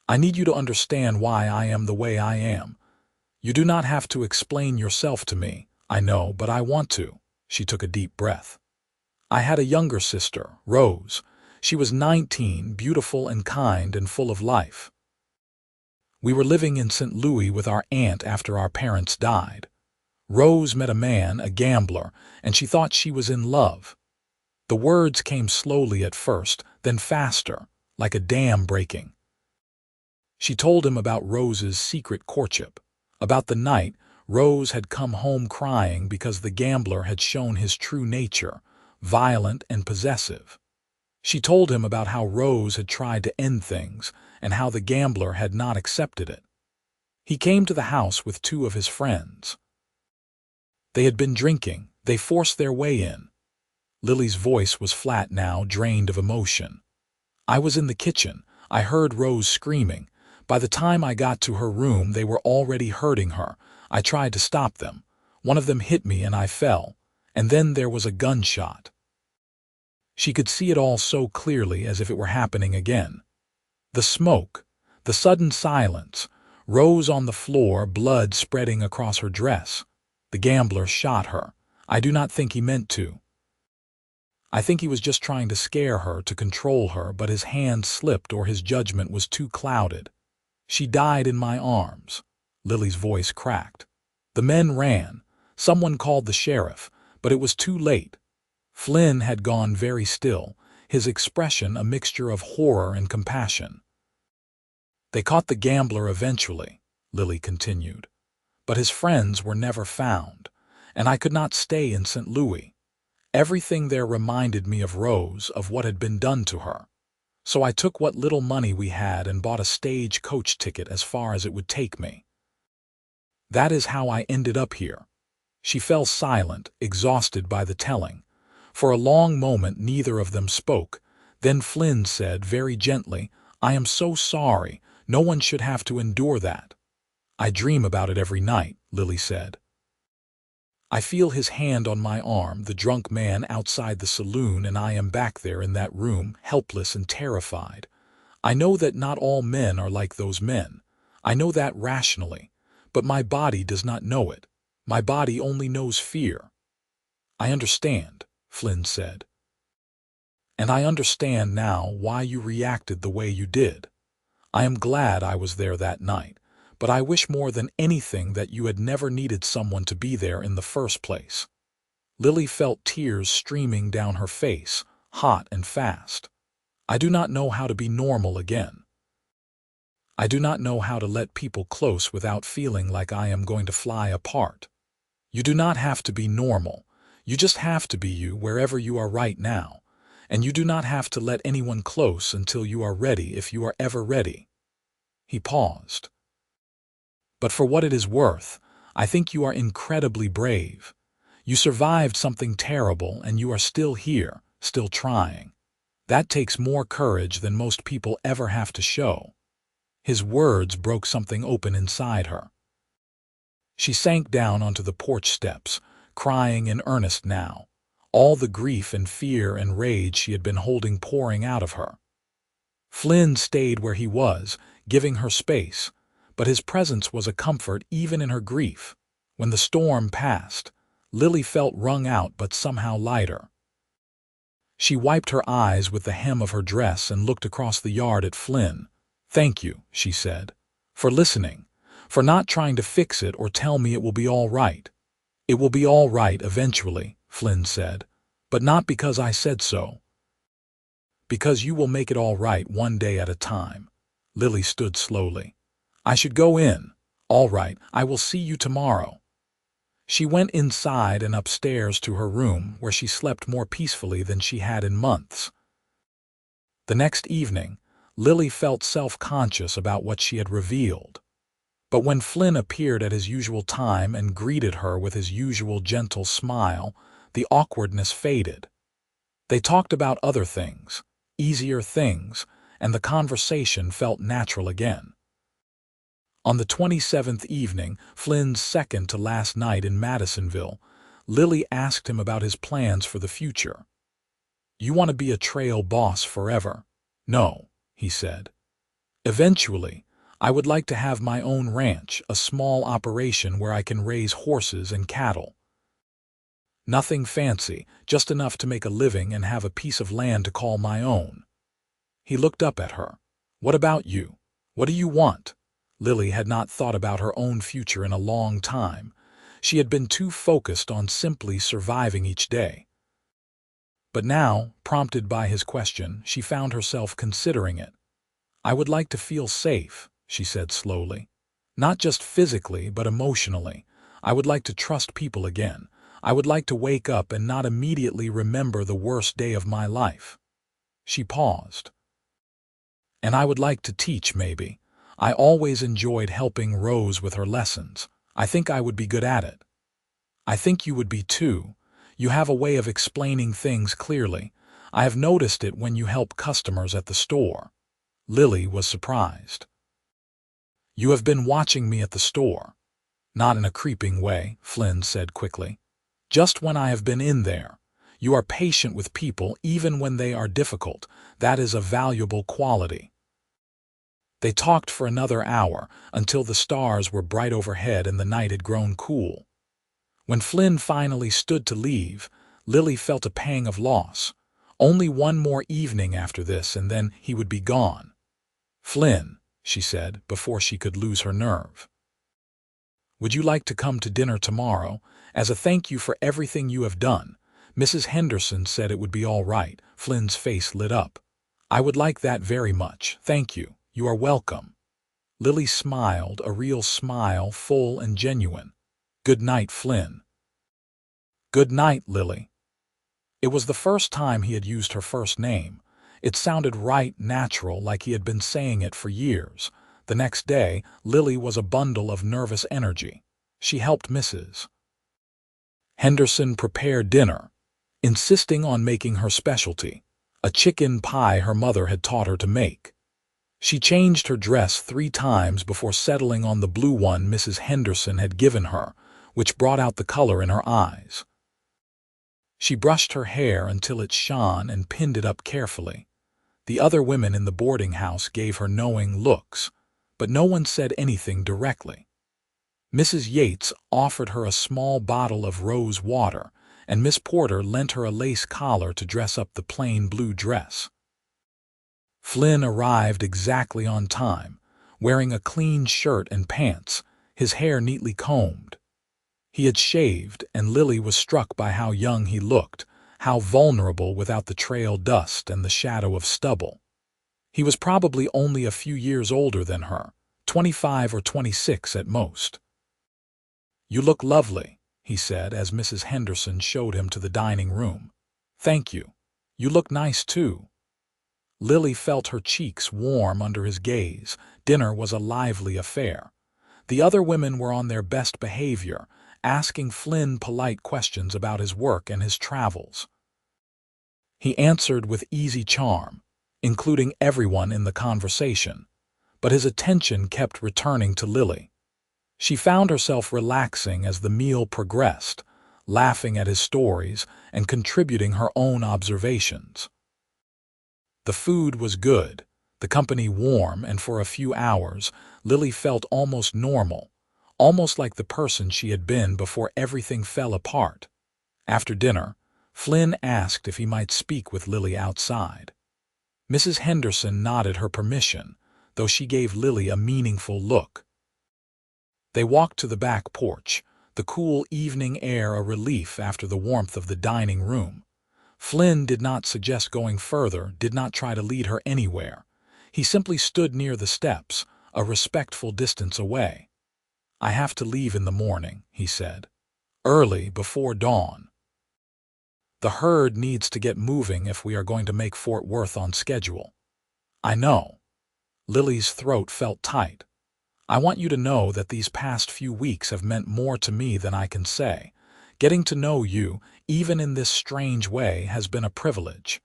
"I need you to understand why I am the way I am. You do not have to explain yourself to me, I know, but I want to." She took a deep breath. "I had a younger sister, Rose. She was 19, beautiful and kind and full of life. We were living in St. Louis with our aunt after our parents died. Rose met a man, a gambler, and she thought she was in love. The words came slowly at first, then faster, like a dam breaking. She told him about Rose's secret courtship, about the night Rose had come home crying because the gambler had shown his true nature, violent and possessive. She told him about how Rose had tried to end things and how the gambler had not accepted it. He came to the house with 2 of his friends. They had been drinking. They forced their way in. Lily's voice was flat now, drained of emotion. "I was in the kitchen. I heard Rose screaming. By the time I got to her room, they were already hurting her. I tried to stop them. One of them hit me and I fell. And then there was a gunshot." She could see it all so clearly, as if it were happening again. The smoke, the sudden silence, Rose on the floor, blood spreading across her dress. The gambler shot her. I do not think he meant to. I think he was just trying to scare her, to control her, but his hand slipped or his judgment was too clouded. She died in my arms. Lily's voice cracked. The men ran. Someone called the sheriff, but it was too late. Flynn had gone very still, his expression a mixture of horror and compassion. They caught the gambler eventually, Lily continued, but his friends were never found, and I could not stay in St. Louis. Everything there reminded me of Rose, of what had been done to her. So I took what little money we had and bought a stage coach ticket as far as it would take me. That is how I ended up here. She fell silent, exhausted by the telling. For a long moment neither of them spoke. Then Flynn said very gently, "I am so sorry. No one should have to endure that." "I dream about it every night," Lily said. I feel his hand on my arm, the drunk man outside the saloon, and I am back there in that room, helpless and terrified. I know that not all men are like those men. I know that rationally. But my body does not know it. My body only knows fear. "I understand," Flynn said. "And I understand now why you reacted the way you did. I am glad I was there that night, but I wish more than anything that you had never needed someone to be there in the first place." Lily felt tears streaming down her face, hot and fast. "I do not know how to be normal again. I do not know how to let people close without feeling like I am going to fly apart. You do not have to be normal. You just have to be you wherever you are right now. And you do not have to let anyone close until you are ready, if you are ever ready." He paused. "But for what it is worth, I think you are incredibly brave. You survived something terrible and you are still here, still trying. That takes more courage than most people ever have to show." His words broke something open inside her. She sank down onto the porch steps, crying in earnest now, all the grief and fear and rage she had been holding pouring out of her. Flynn stayed where he was, giving her space, but his presence was a comfort even in her grief. When the storm passed, Lily felt wrung out but somehow lighter. She wiped her eyes with the hem of her dress and looked across the yard at Flynn. "Thank you," she said, "for listening, for not trying to fix it or tell me it will be all right." "It will be all right eventually," Flynn said, "but not because I said so. Because you will make it all right one day at a time." Lily stood slowly. "I should go in. All right, I will see you tomorrow." She went inside and upstairs to her room, where she slept more peacefully than she had in months. The next evening, Lily felt self-conscious about what she had revealed. But when Flynn appeared at his usual time and greeted her with his usual gentle smile, the awkwardness faded. They talked about other things, easier things, and the conversation felt natural again. On the 27th evening, Flynn's second to last night in Madisonville, Lily asked him about his plans for the future. "You want to be a trail boss forever?" "No," he said. "Eventually, I would like to have my own ranch, a small operation where I can raise horses and cattle. Nothing fancy, just enough to make a living and have a piece of land to call my own." He looked up at her. "What about you? What do you want?" Lily had not thought about her own future in a long time. She had been too focused on simply surviving each day. But now, prompted by his question, she found herself considering it. "I would like to feel safe," she said slowly. "Not just physically, but emotionally. I would like to trust people again. I would like to wake up and not immediately remember the worst day of my life." She paused. "And I would like to teach, maybe. I always enjoyed helping Rose with her lessons. I think I would be good at it." "I think you would be too. You have a way of explaining things clearly. I have noticed it when you help customers at the store." Lily was surprised. "You have been watching me at the store." "Not in a creeping way," Flynn said quickly. "Just when I have been in there. You are patient with people even when they are difficult. That is a valuable quality." They talked for another hour, until the stars were bright overhead and the night had grown cool. When Flynn finally stood to leave, Lily felt a pang of loss. Only one more evening after this, and then he would be gone. "Flynn," she said, before she could lose her nerve, "would you like to come to dinner tomorrow? As a thank you for everything you have done." Mrs. Henderson said it would be all right. Flynn's face lit up. "I would like that very much. Thank you. You are welcome." Lily smiled, a real smile, full and genuine. "Good night, Flynn." "Good night, Lily." It was the first time he had used her first name. It sounded right, natural, like he had been saying it for years. The next day, Lily was a bundle of nervous energy. She helped Mrs. Henderson prepare dinner, insisting on making her specialty, a chicken pie her mother had taught her to make. She changed her dress 3 times before settling on the blue one Mrs. Henderson had given her, which brought out the color in her eyes. She brushed her hair until it shone and pinned it up carefully. The other women in the boarding house gave her knowing looks, but no one said anything directly. Mrs. Yates offered her a small bottle of rose water, and Miss Porter lent her a lace collar to dress up the plain blue dress. Flynn arrived exactly on time, wearing a clean shirt and pants, his hair neatly combed. He had shaved, and Lily was struck by how young he looked, how vulnerable without the trail dust and the shadow of stubble. He was probably only a few years older than her, 25 or 26 at most. "You look lovely," he said as Mrs. Henderson showed him to the dining room. "Thank you. You look nice too." Lily felt her cheeks warm under his gaze. Dinner was a lively affair. The other women were on their best behavior, asking Flynn polite questions about his work and his travels. He answered with easy charm, including everyone in the conversation, but his attention kept returning to Lily. She found herself relaxing as the meal progressed, laughing at his stories and contributing her own observations. The food was good, the company warm, and for a few hours, Lily felt almost normal, almost like the person she had been before everything fell apart. After dinner, Flynn asked if he might speak with Lily outside. Mrs. Henderson nodded her permission, though she gave Lily a meaningful look. They walked to the back porch, the cool evening air a relief after the warmth of the dining room. Flynn did not suggest going further, did not try to lead her anywhere. He simply stood near the steps, a respectful distance away. "I have to leave in the morning," he said. "Early, before dawn. The herd needs to get moving if we are going to make Fort Worth on schedule." "I know." Lily's throat felt tight. "I want you to know that these past few weeks have meant more to me than I can say. Getting to know you, even in this strange way, has been a privilege."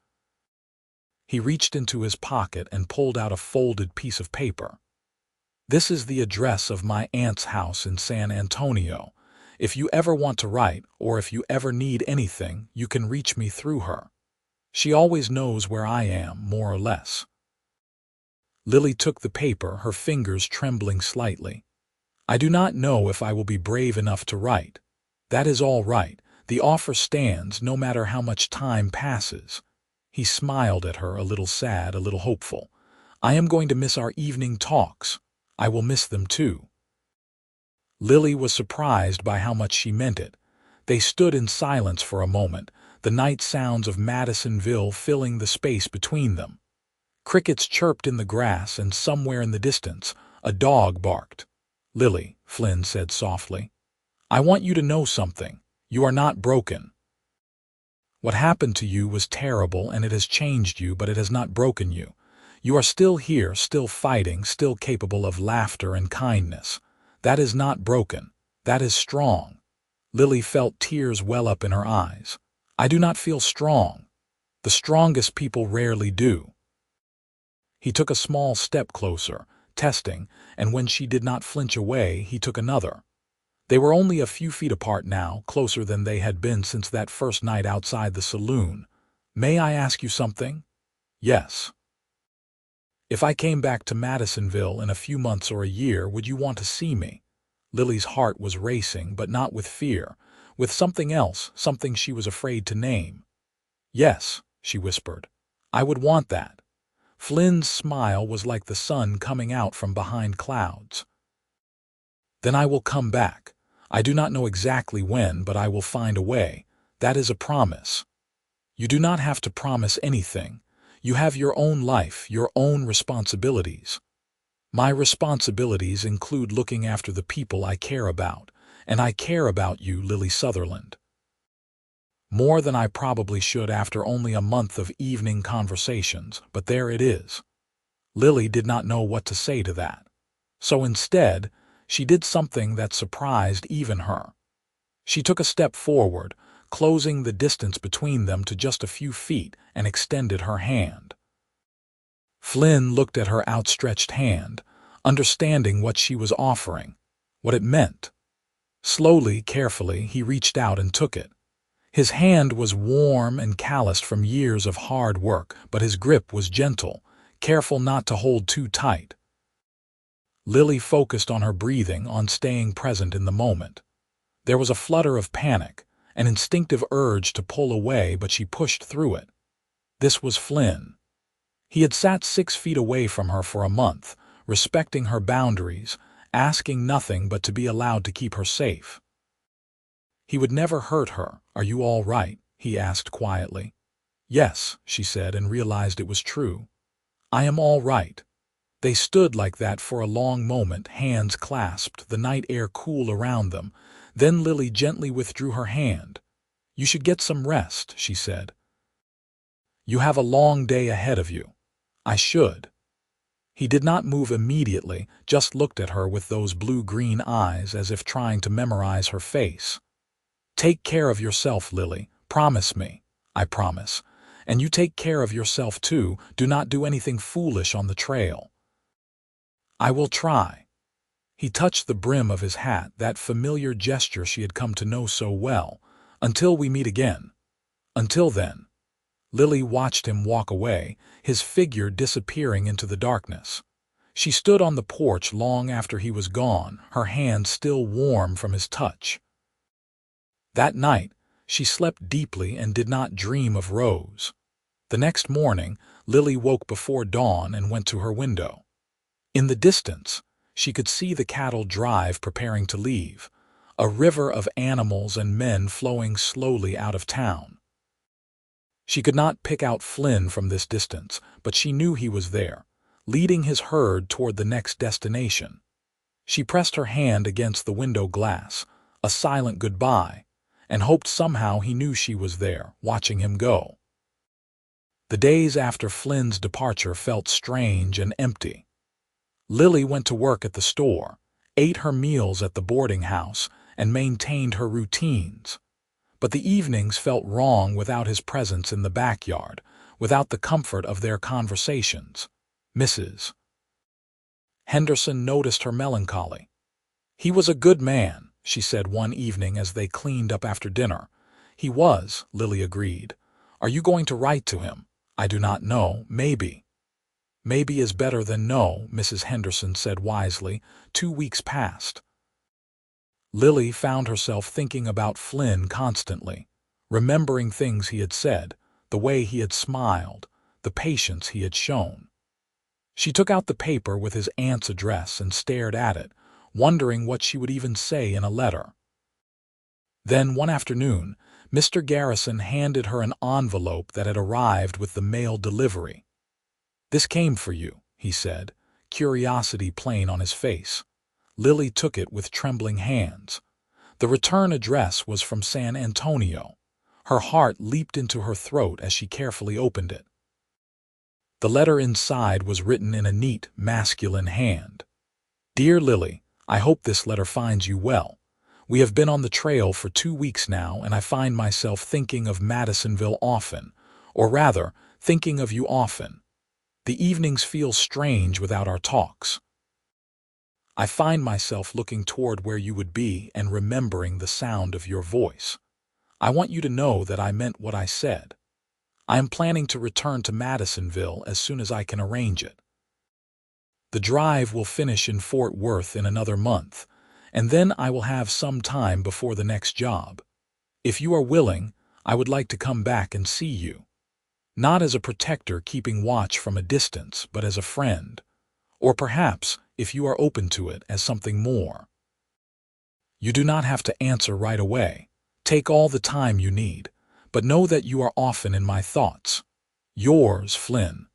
He reached into his pocket and pulled out a folded piece of paper. "This is the address of my aunt's house in San Antonio. If you ever want to write, or if you ever need anything, you can reach me through her. She always knows where I am, more or less." Lily took the paper, her fingers trembling slightly. "I do not know if I will be brave enough to write. That is all right. The offer stands no matter how much time passes." He smiled at her, a little sad, a little hopeful. "I am going to miss our evening talks. I will miss them too." Lily was surprised by how much she meant it. They stood in silence for a moment, the night sounds of Madisonville filling the space between them. Crickets chirped in the grass, and somewhere in the distance, a dog barked. "Lily," Flynn said softly, "I want you to know something. You are not broken. What happened to you was terrible, and it has changed you, but it has not broken you. You are still here, still fighting, still capable of laughter and kindness. That is not broken. That is strong." Lily felt tears well up in her eyes. "I do not feel strong. The strongest people rarely do." He took a small step closer, testing, and when she did not flinch away, he took another. They were only a few feet apart now, closer than they had been since that first night outside the saloon. "May I ask you something?" "Yes." "If I came back to Madisonville in a few months or a year, would you want to see me?" Lily's heart was racing, but not with fear, with something else, something she was afraid to name. "Yes," she whispered. "I would want that." Flynn's smile was like the sun coming out from behind clouds. "Then I will come back. I do not know exactly when, but I will find a way. That is a promise." "You do not have to promise anything. You have your own life, your own responsibilities." "My responsibilities include looking after the people I care about, and I care about you, Lily Sutherland. More than I probably should after only a month of evening conversations, but there it is." Lily did not know what to say to that. So instead, she did something that surprised even her. She took a step forward, closing the distance between them to just a few feet, and extended her hand. Flynn looked at her outstretched hand, understanding what she was offering, what it meant. Slowly, carefully, he reached out and took it. His hand was warm and calloused from years of hard work, but his grip was gentle, careful not to hold too tight. Lily focused on her breathing, on staying present in the moment. There was a flutter of panic, an instinctive urge to pull away, but she pushed through it. This was Flynn. He had sat 6 feet away from her for a month, respecting her boundaries, asking nothing but to be allowed to keep her safe. He would never hurt her. "Are you all right?" he asked quietly. "Yes," she said, and realized it was true. "I am all right." They stood like that for a long moment, hands clasped, the night air cool around them. Then Lily gently withdrew her hand. "You should get some rest," she said. "You have a long day ahead of you." "I should." He did not move immediately, just looked at her with those blue-green eyes as if trying to memorize her face. "Take care of yourself, Lily. Promise me." "I promise. And you take care of yourself too. Do not do anything foolish on the trail." "I will try." He touched the brim of his hat, that familiar gesture she had come to know so well. "Until we meet again." "Until then." Lily watched him walk away, his figure disappearing into the darkness. She stood on the porch long after he was gone, her hand still warm from his touch. That night, she slept deeply and did not dream of Rose. The next morning, Lily woke before dawn and went to her window. In the distance, she could see the cattle drive preparing to leave, a river of animals and men flowing slowly out of town. She could not pick out Flynn from this distance, but she knew he was there, leading his herd toward the next destination. She pressed her hand against the window glass, a silent goodbye, and hoped somehow he knew she was there, watching him go. The days after Flynn's departure felt strange and empty. Lily went to work at the store, ate her meals at the boarding house, and maintained her routines. But the evenings felt wrong without his presence in the backyard, without the comfort of their conversations. Mrs. Henderson noticed her melancholy. "He was a good man," she said one evening as they cleaned up after dinner. "He was," Lily agreed. "Are you going to write to him?" "I do not know. Maybe." "Maybe is better than no," Mrs. Henderson said wisely. 2 weeks passed. Lily found herself thinking about Flynn constantly, remembering things he had said, the way he had smiled, the patience he had shown. She took out the paper with his aunt's address and stared at it, wondering what she would even say in a letter. Then, one afternoon, Mr. Garrison handed her an envelope that had arrived with the mail delivery. "This came for you," he said, curiosity plain on his face. Lily took it with trembling hands. The return address was from San Antonio. Her heart leaped into her throat as she carefully opened it. The letter inside was written in a neat, masculine hand. "Dear Lily, I hope this letter finds you well. We have been on the trail for 2 weeks now, and I find myself thinking of Madisonville often, or rather, thinking of you often. The evenings feel strange without our talks. I find myself looking toward where you would be and remembering the sound of your voice. I want you to know that I meant what I said. I am planning to return to Madisonville as soon as I can arrange it. The drive will finish in Fort Worth in another month, and then I will have some time before the next job. If you are willing, I would like to come back and see you. Not as a protector keeping watch from a distance, but as a friend. Or perhaps, if you are open to it, as something more. You do not have to answer right away. Take all the time you need, but know that you are often in my thoughts. Yours, Flynn.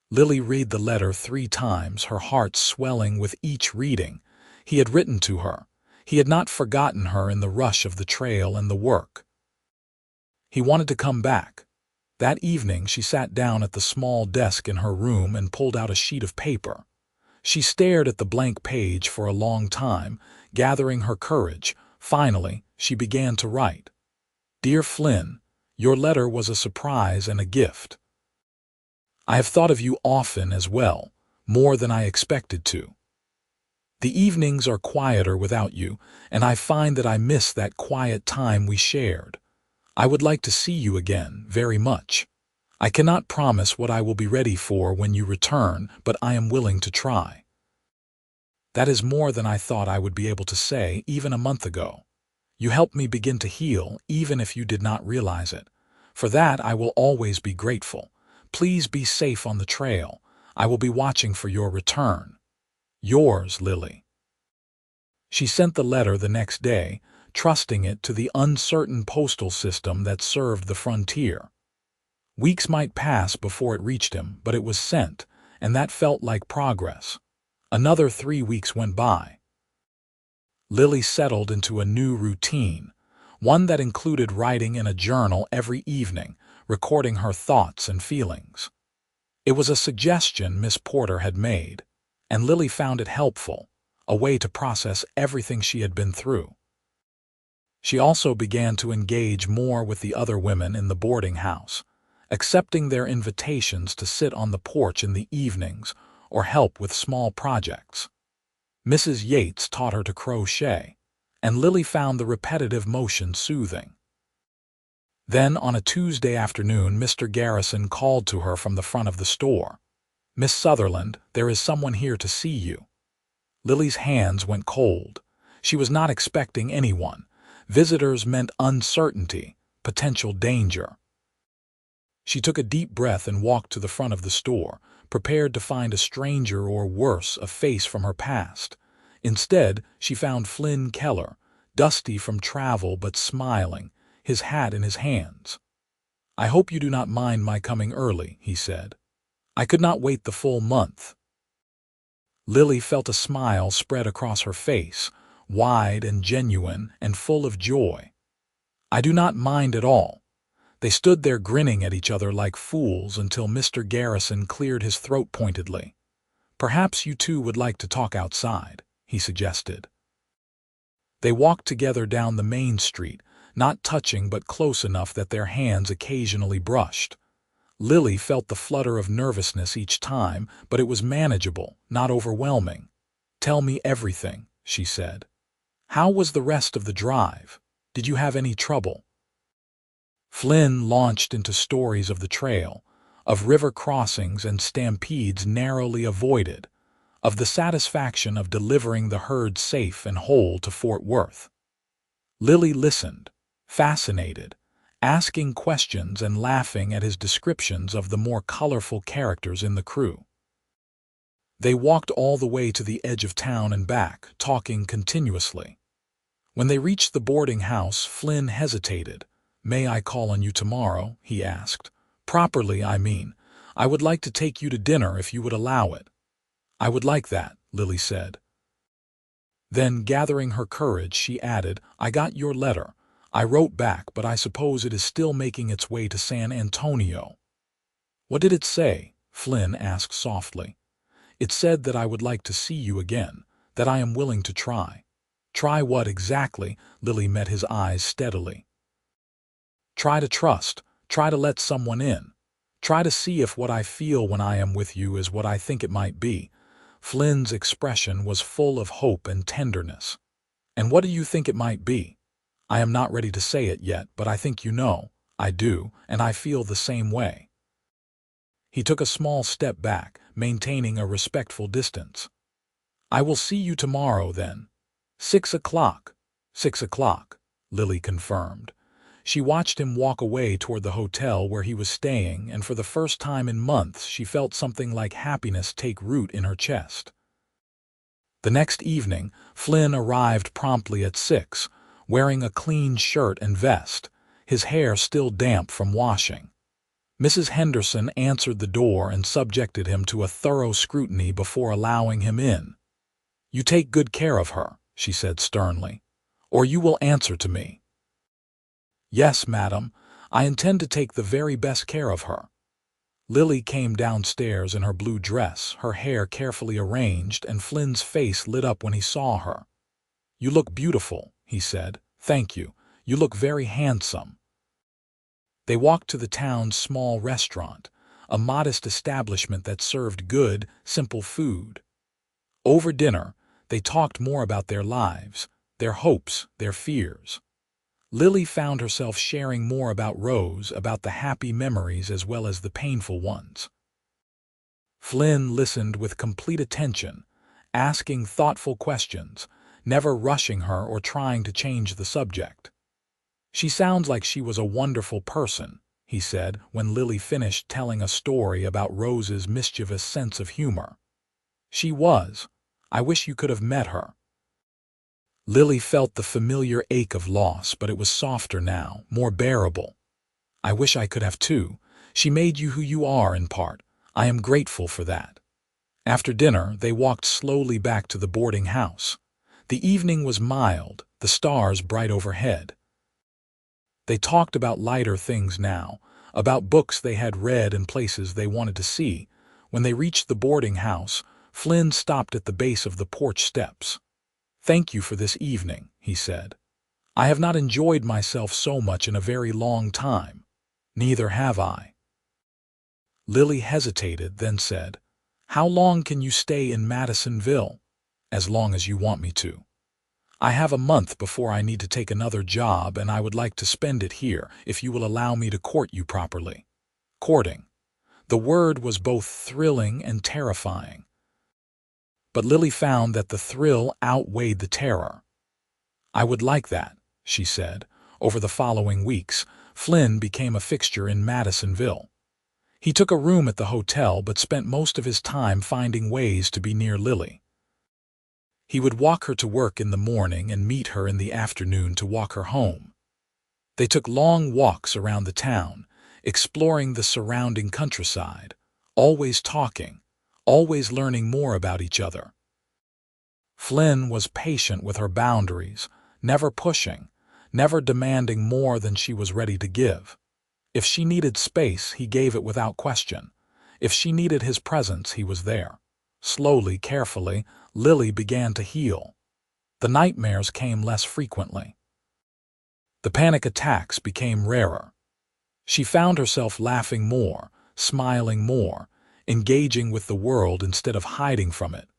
Lily read the letter 3 times, her heart swelling with each reading. He had written to her. He had not forgotten her in the rush of the trail and the work. He wanted to come back. That evening she sat down at the small desk in her room and pulled out a sheet of paper. She stared at the blank page for a long time, gathering her courage. Finally, she began to write. Dear Flynn, your letter was a surprise and a gift. I have thought of you often as well, more than I expected to. The evenings are quieter without you, and I find that I miss that quiet time we shared. I would like to see you again, very much. I cannot promise what I will be ready for when you return, but I am willing to try. That is more than I thought I would be able to say even a month ago. You helped me begin to heal, even if you did not realize it. For that I will always be grateful. Please be safe on the trail. I will be watching for your return. Yours, Lily. She sent the letter the next day, trusting it to the uncertain postal system that served the frontier. Weeks might pass before it reached him, but it was sent, and that felt like progress. Another 3 weeks went by. Lily settled into a new routine, one that included writing in a journal every evening, recording her thoughts and feelings. It was a suggestion Miss Porter had made, and Lily found it helpful, a way to process everything she had been through. She also began to engage more with the other women in the boarding house, accepting their invitations to sit on the porch in the evenings or help with small projects. Mrs. Yates taught her to crochet, and Lily found the repetitive motion soothing. Then, on a Tuesday afternoon, Mr. Garrison called to her from the front of the store. Miss Sutherland, there is someone here to see you. Lily's hands went cold. She was not expecting anyone. Visitors meant uncertainty, potential danger. She took a deep breath and walked to the front of the store, prepared to find a stranger or worse, a face from her past. Instead, she found Flynn Keller, dusty from travel but smiling, his hat in his hands. I hope you do not mind my coming early, he said. I could not wait the full month. Lily felt a smile spread across her face, wide and genuine and full of joy. I do not mind at all. They stood there grinning at each other like fools until Mr. Garrison cleared his throat pointedly. Perhaps you two would like to talk outside, he suggested. They walked together down the main street, not touching but close enough that their hands occasionally brushed. Lily felt the flutter of nervousness each time, but it was manageable, not overwhelming. Tell me everything, she said. How was the rest of the drive? Did you have any trouble? Flynn launched into stories of the trail, of river crossings and stampedes narrowly avoided, of the satisfaction of delivering the herd safe and whole to Fort Worth. Lily listened, fascinated, asking questions and laughing at his descriptions of the more colorful characters in the crew. They walked all the way to the edge of town and back, talking continuously. When they reached the boarding house, Flynn hesitated. May I call on you tomorrow? He asked. Properly, I mean. I would like to take you to dinner if you would allow it. I would like that, Lily said. Then, gathering her courage, she added, I got your letter. I wrote back, but I suppose it is still making its way to San Antonio. What did it say? Flynn asked softly. It said that I would like to see you again, that I am willing to try. Try what exactly? Lily met his eyes steadily. Try to trust. Try to let someone in. Try to see if what I feel when I am with you is what I think it might be. Flynn's expression was full of hope and tenderness. And what do you think it might be? I am not ready to say it yet, but I think you know. I do, and I feel the same way. He took a small step back, maintaining a respectful distance. I will see you tomorrow, then. 6 o'clock. 6 o'clock, Lily confirmed. She watched him walk away toward the hotel where he was staying, and for the first time in months she felt something like happiness take root in her chest. The next evening, Flynn arrived promptly at 6, wearing a clean shirt and vest, his hair still damp from washing. Mrs. Henderson answered the door and subjected him to a thorough scrutiny before allowing him in. "You take good care of her," she said sternly, "or you will answer to me." "Yes, madam, I intend to take the very best care of her." Lily came downstairs in her blue dress, her hair carefully arranged, and Flynn's face lit up when he saw her. "You look beautiful," he said. "Thank you. You look very handsome." They walked to the town's small restaurant, a modest establishment that served good, simple food. Over dinner, they talked more about their lives, their hopes, their fears. Lily found herself sharing more about Rose, about the happy memories as well as the painful ones. Flynn listened with complete attention, asking thoughtful questions, never rushing her or trying to change the subject. "She sounds like she was a wonderful person," he said when Lily finished telling a story about Rose's mischievous sense of humor. "She was. I wish you could have met her." Lily felt the familiar ache of loss, but it was softer now, more bearable. "I wish I could have too. She made you who you are in part. I am grateful for that." After dinner, they walked slowly back to the boarding house. The evening was mild, the stars bright overhead. They talked about lighter things now, about books they had read and places they wanted to see. When they reached the boarding house, Flynn stopped at the base of the porch steps. "Thank you for this evening," he said. "I have not enjoyed myself so much in a very long time." "Neither have I." Lily hesitated, then said, "How long can you stay in Madisonville?" "As long as you want me to. I have a month before I need to take another job, and I would like to spend it here if you will allow me to court you properly." Courting. The word was both thrilling and terrifying. But Lily found that the thrill outweighed the terror. "I would like that," she said. Over the following weeks, Flynn became a fixture in Madisonville. He took a room at the hotel but spent most of his time finding ways to be near Lily. He would walk her to work in the morning and meet her in the afternoon to walk her home. They took long walks around the town, exploring the surrounding countryside, always talking, always learning more about each other. Flynn was patient with her boundaries, never pushing, never demanding more than she was ready to give. If she needed space, he gave it without question. If she needed his presence, he was there. Slowly, carefully, Lily began to heal. The nightmares came less frequently. The panic attacks became rarer. She found herself laughing more, smiling more, engaging with the world instead of hiding from it.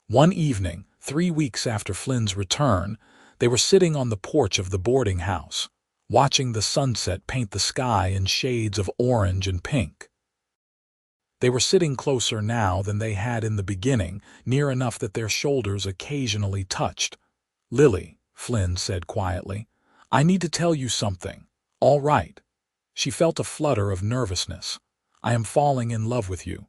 One evening, 3 weeks after Flynn's return, they were sitting on the porch of the boarding house, watching the sunset paint the sky in shades of orange and pink. They were sitting closer now than they had in the beginning, near enough that their shoulders occasionally touched. "Lily," Flynn said quietly, "I need to tell you something. All right." She felt a flutter of nervousness. "I am falling in love with you."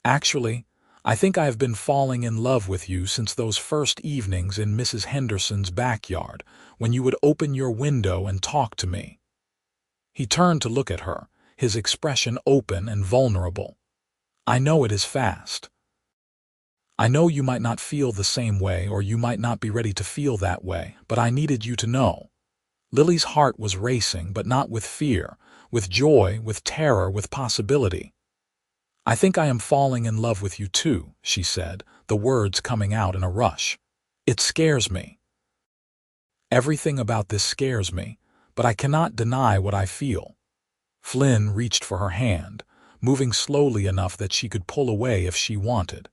"Actually, I think I have been falling in love with you since those first evenings in Mrs. Henderson's backyard, when you would open your window and talk to me." He turned to look at her, his expression open and vulnerable. "I know it is fast. I know you might not feel the same way, or you might not be ready to feel that way, but I needed you to know." Lily's heart was racing, but not with fear, with joy, with terror, with possibility. "I think I am falling in love with you too," she said, the words coming out in a rush. "It scares me. Everything about this scares me, but I cannot deny what I feel." Flynn reached for her hand, moving slowly enough that she could pull away if she wanted.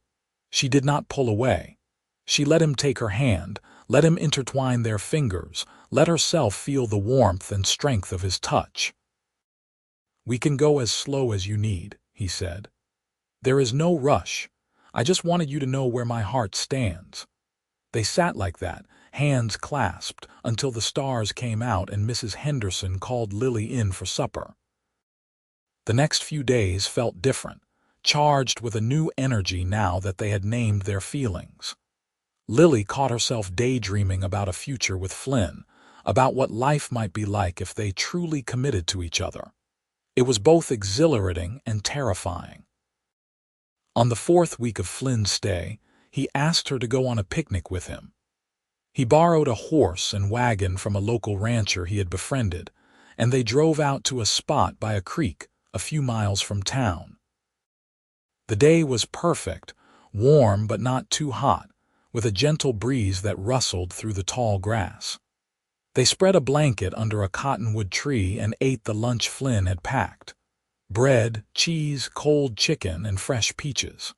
She did not pull away. She let him take her hand, let him intertwine their fingers, let herself feel the warmth and strength of his touch. "We can go as slow as you need," he said. "There is no rush. I just wanted you to know where my heart stands." They sat like that, hands clasped, until the stars came out and Mrs. Henderson called Lily in for supper. The next few days felt different, charged with a new energy now that they had named their feelings. Lily caught herself daydreaming about a future with Flynn, about what life might be like if they truly committed to each other. It was both exhilarating and terrifying. On the 4th week of Flynn's stay, he asked her to go on a picnic with him. He borrowed a horse and wagon from a local rancher he had befriended, and they drove out to a spot by a creek a few miles from town. The day was perfect, warm but not too hot, with a gentle breeze that rustled through the tall grass. They spread a blanket under a cottonwood tree and ate the lunch Flynn had packed: bread, cheese, cold chicken, and fresh peaches.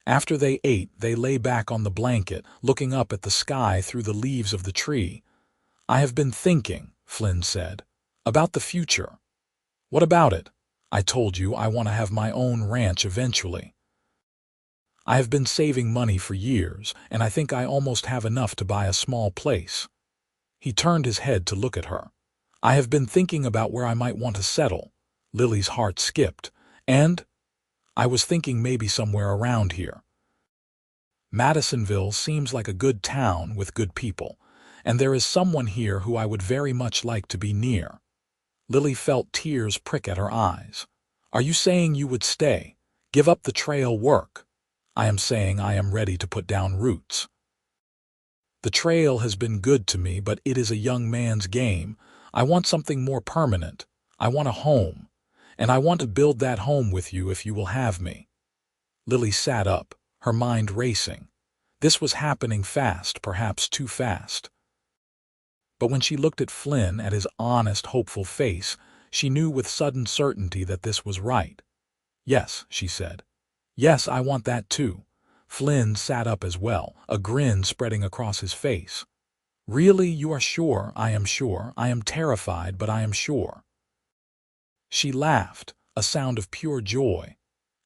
After they ate, they lay back on the blanket, looking up at the sky through the leaves of the tree. "I have been thinking," Flynn said, "about the future." "What about it?" "I told you I want to have my own ranch eventually. I have been saving money for years, and I think I almost have enough to buy a small place." He turned his head to look at her. "I have been thinking about where I might want to settle." Lily's heart skipped. "And I was thinking maybe somewhere around here. Madisonville seems like a good town with good people, and there is someone here who I would very much like to be near." Lily felt tears prick at her eyes. "Are you saying you would stay, give up the trail work?" "I am saying I am ready to put down roots. The trail has been good to me, but it is a young man's game. I want something more permanent. I want a home, and I want to build that home with you if you will have me." Lily sat up, her mind racing. This was happening fast, perhaps too fast. But when she looked at Flynn, at his honest, hopeful face, she knew with sudden certainty that this was right. "Yes," she said. "Yes, I want that too." Flynn sat up as well, a grin spreading across his face. "Really, you are sure?" "I am sure. I am terrified, but I am sure." She laughed, a sound of pure joy.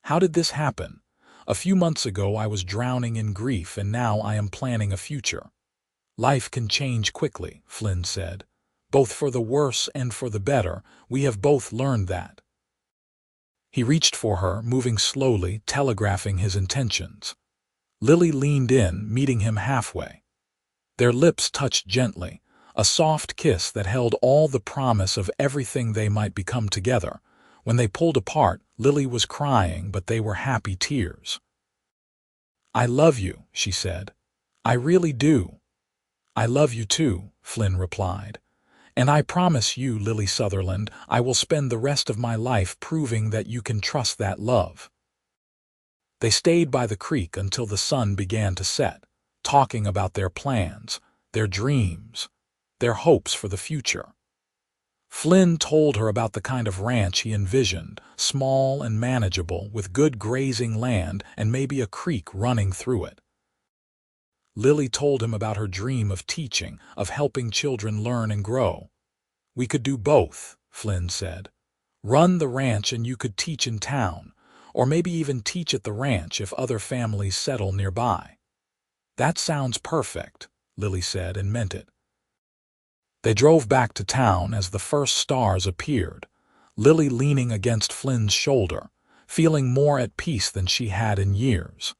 "How did this happen? A few months ago I was drowning in grief, and now I am planning a future." "Life can change quickly," Flynn said. "Both for the worse and for the better. We have both learned that." He reached for her, moving slowly, telegraphing his intentions. Lily leaned in, meeting him halfway. Their lips touched gently, a soft kiss that held all the promise of everything they might become together. When they pulled apart, Lily was crying, but they were happy tears. "I love you," she said. "I really do." "I love you too," Flynn replied. "And I promise you, Lily Sutherland, I will spend the rest of my life proving that you can trust that love." They stayed by the creek until the sun began to set, talking about their plans, their dreams, their hopes for the future. Flynn told her about the kind of ranch he envisioned, small and manageable, with good grazing land and maybe a creek running through it. Lily told him about her dream of teaching, of helping children learn and grow. "We could do both," Flynn said. "Run the ranch and you could teach in town, or maybe even teach at the ranch if other families settle nearby." "That sounds perfect," Lily said, and meant it. They drove back to town as the first stars appeared, Lily leaning against Flynn's shoulder, feeling more at peace than she had in years.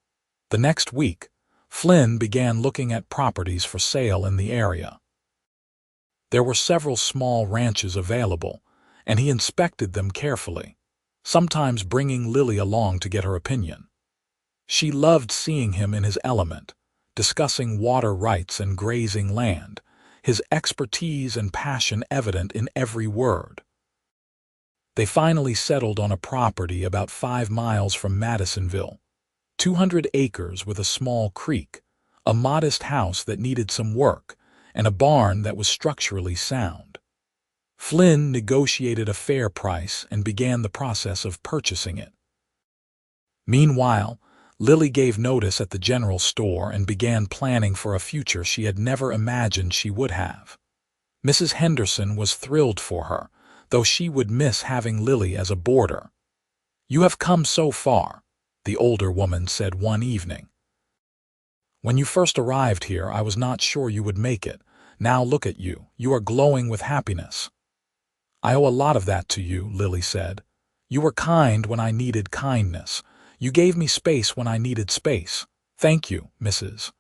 The next week, Flynn began looking at properties for sale in the area. There were several small ranches available, and he inspected them carefully, sometimes bringing Lily along to get her opinion. She loved seeing him in his element, discussing water rights and grazing land, his expertise and passion evident in every word. They finally settled on a property about 5 miles from Madisonville, 200 acres with a small creek, a modest house that needed some work, and a barn that was structurally sound. Flynn negotiated a fair price and began the process of purchasing it. Meanwhile, Lily gave notice at the general store and began planning for a future she had never imagined she would have. Mrs. Henderson was thrilled for her, though she would miss having Lily as a boarder. "You have come so far," the older woman said one evening. When you first arrived here, I was not sure you would make it. Now look at you. You are glowing with happiness." "I owe a lot of that to you," Lily said. "You were kind when I needed kindness. You gave me space when I needed space. Thank you, Mrs."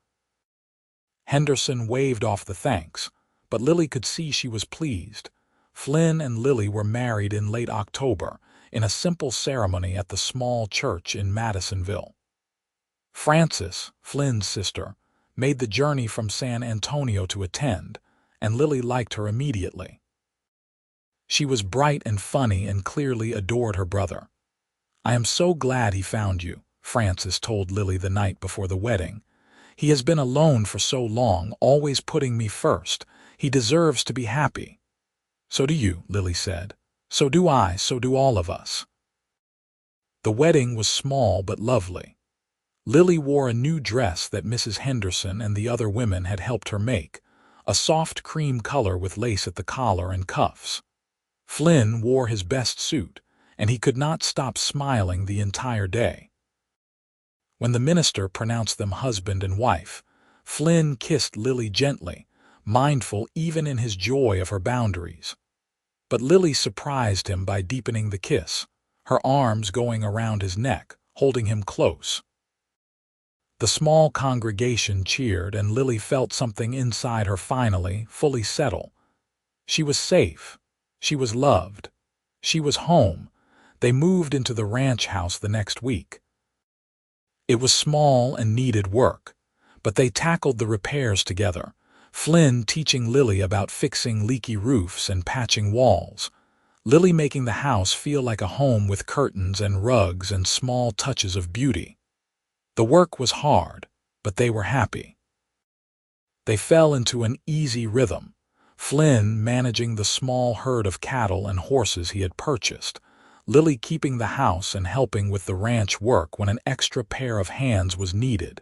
Henderson waved off the thanks, but Lily could see she was pleased. Flynn and Lily were married in late October, in a simple ceremony at the small church in Madisonville. Frances, Flynn's sister, made the journey from San Antonio to attend, and Lily liked her immediately. She was bright and funny and clearly adored her brother. "I am so glad he found you," Frances told Lily the night before the wedding. "He has been alone for so long, always putting me first. He deserves to be happy." "So do you," Lily said. "So do I, so do all of us." The wedding was small but lovely. Lily wore a new dress that Mrs. Henderson and the other women had helped her make, a soft cream color with lace at the collar and cuffs. Flynn wore his best suit, and he could not stop smiling the entire day. When the minister pronounced them husband and wife, Flynn kissed Lily gently, mindful even in his joy of her boundaries. But Lily surprised him by deepening the kiss, her arms going around his neck, holding him close. The small congregation cheered, and Lily felt something inside her finally, fully settle. She was safe. She was loved. She was home. They moved into the ranch house the next week. It was small and needed work, but they tackled the repairs together, Flynn teaching Lily about fixing leaky roofs and patching walls, Lily making the house feel like a home with curtains and rugs and small touches of beauty. The work was hard, but they were happy. They fell into an easy rhythm, Flynn managing the small herd of cattle and horses he had purchased, Lily keeping the house and helping with the ranch work when an extra pair of hands was needed.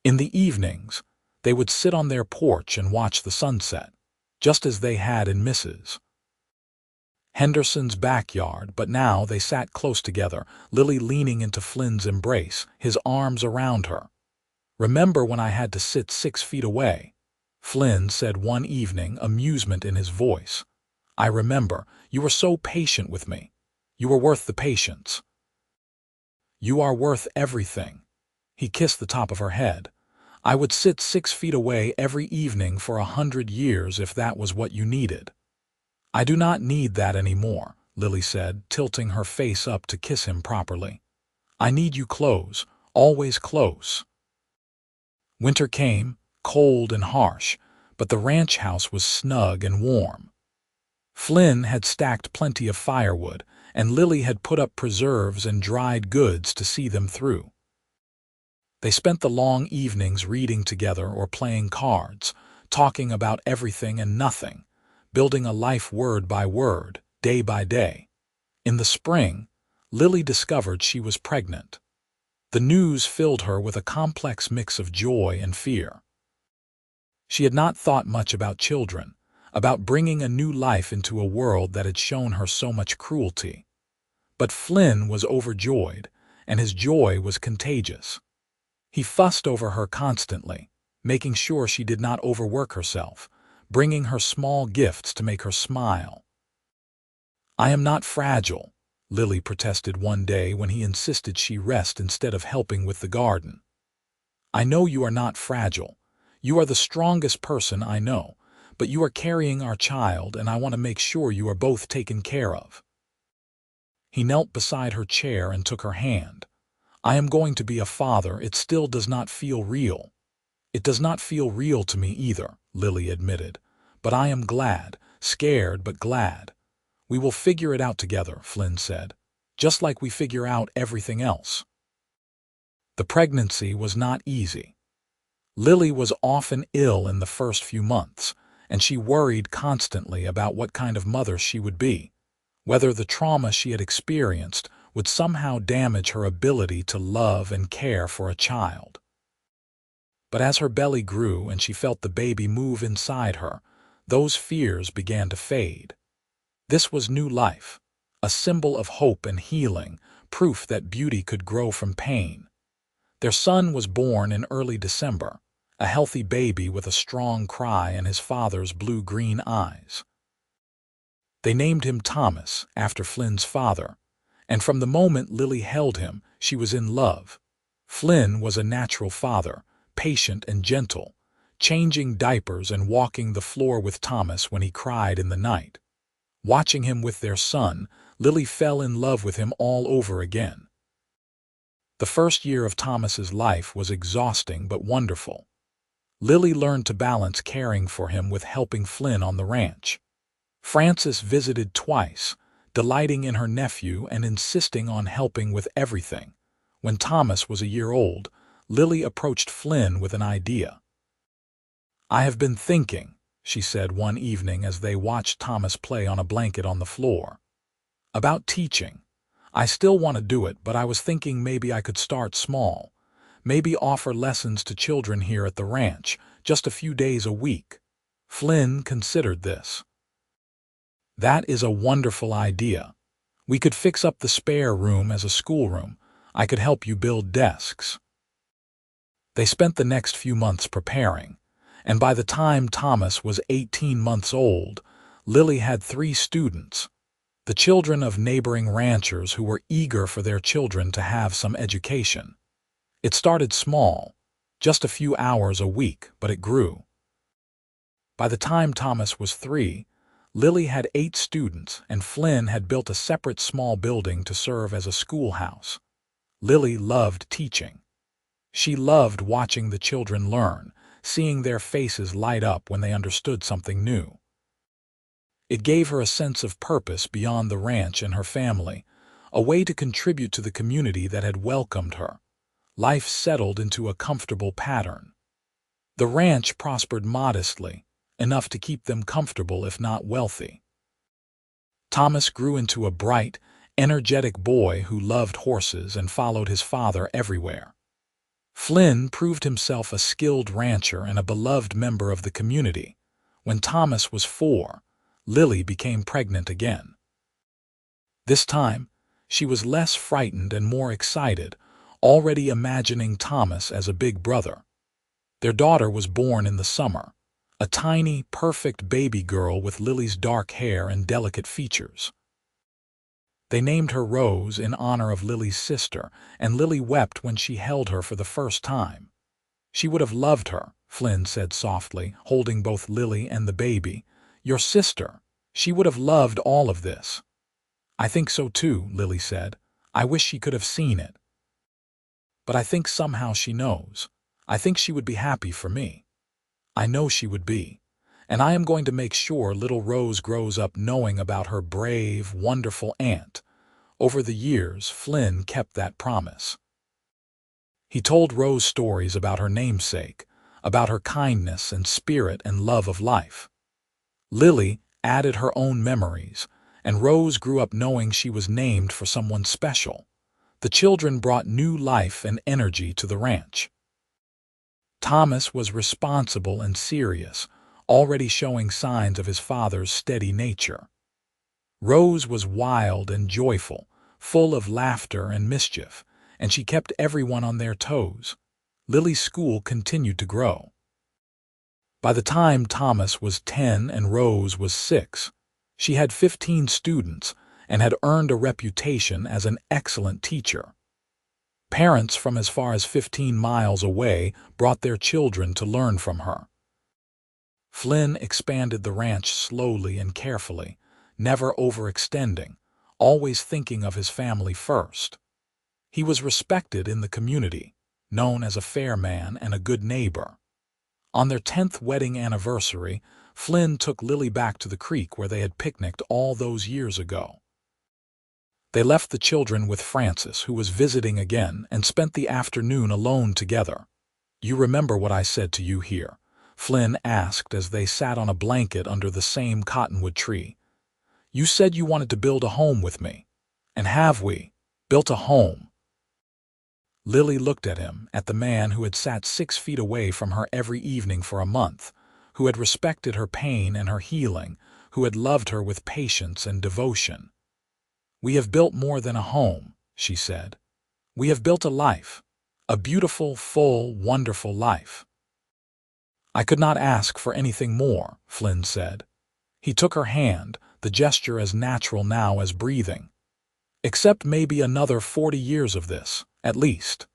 In the evenings, they would sit on their porch and watch the sunset, just as they had in Mrs. Henderson's backyard, but now they sat close together, Lily leaning into Flynn's embrace, his arms around her. "Remember when I had to sit 6 feet away?" Flynn said one evening, amusement in his voice. "I remember. You were so patient with me. You were worth the patience." "You are worth everything." He kissed the top of her head. "I would sit 6 feet away every evening for 100 years if that was what you needed." "I do not need that anymore," Lily said, tilting her face up to kiss him properly. "I need you close, always close." Winter came, cold and harsh, but the ranch house was snug and warm. Flynn had stacked plenty of firewood, and Lily had put up preserves and dried goods to see them through. They spent the long evenings reading together or playing cards, talking about everything and nothing, building a life word by word, day by day. In the spring, Lily discovered she was pregnant. The news filled her with a complex mix of joy and fear. She had not thought much about children, about bringing a new life into a world that had shown her so much cruelty. But Flynn was overjoyed, and his joy was contagious. He fussed over her constantly, making sure she did not overwork herself, bringing her small gifts to make her smile. "I am not fragile," Lily protested one day when he insisted she rest instead of helping with the garden. "I know you are not fragile. You are the strongest person I know, but you are carrying our child, and I want to make sure you are both taken care of." He knelt beside her chair and took her hand. "I am going to be a father. It still does not feel real." "It does not feel real to me either," Lily admitted. "But I am glad, scared but glad." "We will figure it out together," Flynn said, "just like we figure out everything else." The pregnancy was not easy. Lily was often ill in the first few months, and she worried constantly about what kind of mother she would be, whether the trauma she had experienced would somehow damage her ability to love and care for a child. But as her belly grew and she felt the baby move inside her, those fears began to fade. This was new life, a symbol of hope and healing, proof that beauty could grow from pain. Their son was born in early December, a healthy baby with a strong cry and his father's blue-green eyes. They named him Thomas, after Flynn's father, and from the moment Lily held him, she was in love. Flynn was a natural father, patient and gentle, changing diapers and walking the floor with Thomas when he cried in the night. Watching him with their son, Lily fell in love with him all over again. The first year of Thomas's life was exhausting but wonderful. Lily learned to balance caring for him with helping Flynn on the ranch. Frances visited twice, delighting in her nephew and insisting on helping with everything. When Thomas was a year old, Lily approached Flynn with an idea. "I have been thinking," she said one evening as they watched Thomas play on a blanket on the floor, "about teaching. I still want to do it, but I was thinking maybe I could start small. Maybe offer lessons to children here at the ranch, just a few days a week." Flynn considered this. "That is a wonderful idea. We could fix up the spare room as a schoolroom. I could help you build desks." They spent the next few months preparing, and by the time Thomas was 18 months old, Lily had 3 students, the children of neighboring ranchers who were eager for their children to have some education. It started small, just a few hours a week, but it grew. By the time Thomas was 3, Lily had 8 students, and Flynn had built a separate small building to serve as a schoolhouse. Lily loved teaching. She loved watching the children learn, seeing their faces light up when they understood something new. It gave her a sense of purpose beyond the ranch and her family, a way to contribute to the community that had welcomed her. Life settled into a comfortable pattern. The ranch prospered modestly, enough to keep them comfortable if not wealthy. Thomas grew into a bright, energetic boy who loved horses and followed his father everywhere. Flynn proved himself a skilled rancher and a beloved member of the community. When Thomas was 4, Lily became pregnant again. This time, she was less frightened and more excited, already imagining Thomas as a big brother. Their daughter was born in the summer, a tiny, perfect baby girl with Lily's dark hair and delicate features. They named her Rose in honor of Lily's sister, and Lily wept when she held her for the first time. "She would have loved her," Flynn said softly, holding both Lily and the baby. "Your sister. She would have loved all of this." "I think so too," Lily said. "I wish she could have seen it. But I think somehow she knows. I think she would be happy for me. I know she would be. And I am going to make sure little Rose grows up knowing about her brave, wonderful aunt." Over the years, Flynn kept that promise. He told Rose stories about her namesake, about her kindness and spirit and love of life. Lily added her own memories, and Rose grew up knowing she was named for someone special. The children brought new life and energy to the ranch. Thomas was responsible and serious, already showing signs of his father's steady nature. Rose was wild and joyful, full of laughter and mischief, and she kept everyone on their toes. Lily's school continued to grow. By the time Thomas was 10 and Rose was 6, she had 15 students and had earned a reputation as an excellent teacher. Parents from as far as 15 miles away brought their children to learn from her. Flynn expanded the ranch slowly and carefully, never overextending, always thinking of his family first. He was respected in the community, known as a fair man and a good neighbor. On their 10th wedding anniversary, Flynn took Lily back to the creek where they had picnicked all those years ago. They left the children with Frances, who was visiting again, and spent the afternoon alone together. "You remember what I said to you here?" Flynn asked as they sat on a blanket under the same cottonwood tree. "You said you wanted to build a home with me. And have we built a home?" Lily looked at him, at the man who had sat 6 feet away from her every evening for a month, who had respected her pain and her healing, who had loved her with patience and devotion. "We have built more than a home," she said. "We have built a life, A beautiful, full, wonderful life. I could not ask for anything more, Flynn said. He took her hand, the gesture as natural now as breathing. Except maybe another 40 years of this, at least.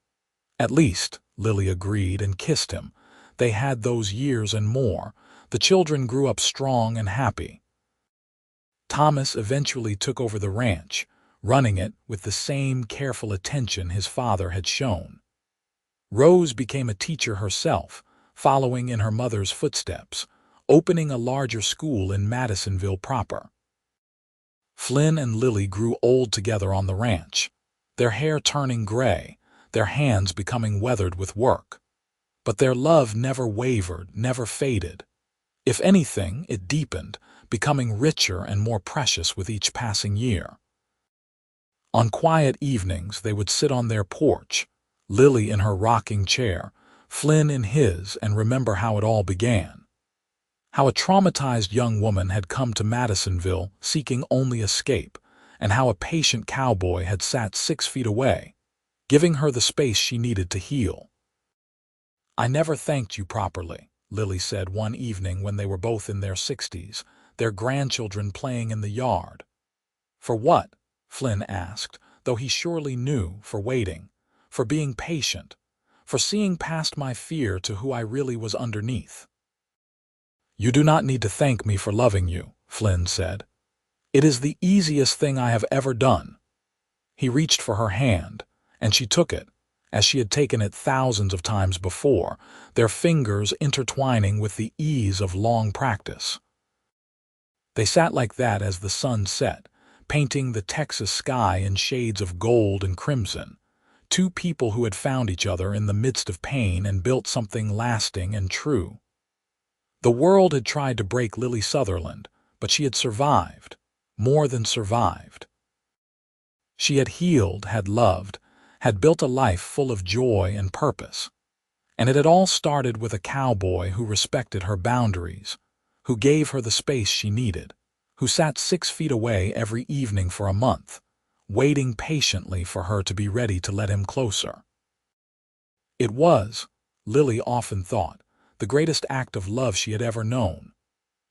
At least, Lily agreed and kissed him. They had those years and more. The children grew up strong and happy. Thomas eventually took over the ranch, running it with the same careful attention his father had shown. Rose became a teacher herself, following in her mother's footsteps, opening a larger school in Madisonville proper. Flynn and Lily grew old together on the ranch, their hair turning gray, their hands becoming weathered with work. But their love never wavered, never faded. If anything, it deepened, becoming richer and more precious with each passing year. On quiet evenings, they would sit on their porch, Lily in her rocking chair, Flynn in his, and remember how it all began. How a traumatized young woman had come to Madisonville seeking only escape, and how a patient cowboy had sat 6 feet away, giving her the space she needed to heal. "I never thanked you properly," Lily said one evening when they were both in their 60s, their grandchildren playing in the yard. "For what?" Flynn asked, though he surely knew, for waiting, for being patient, for seeing past my fear to who I really was underneath. "You do not need to thank me for loving you," Flynn said. "It is the easiest thing I have ever done." He reached for her hand, and she took it, as she had taken it thousands of times before, their fingers intertwining with the ease of long practice. They sat like that as the sun set, painting the Texas sky in shades of gold and crimson, two people who had found each other in the midst of pain and built something lasting and true. The world had tried to break Lily Sutherland, but she had survived, more than survived. She had healed, had loved, had built a life full of joy and purpose. And it had all started with a cowboy who respected her boundaries, who gave her the space she needed, who sat 6 feet away every evening for a month, waiting patiently for her to be ready to let him closer. It was, Lily often thought, the greatest act of love she had ever known.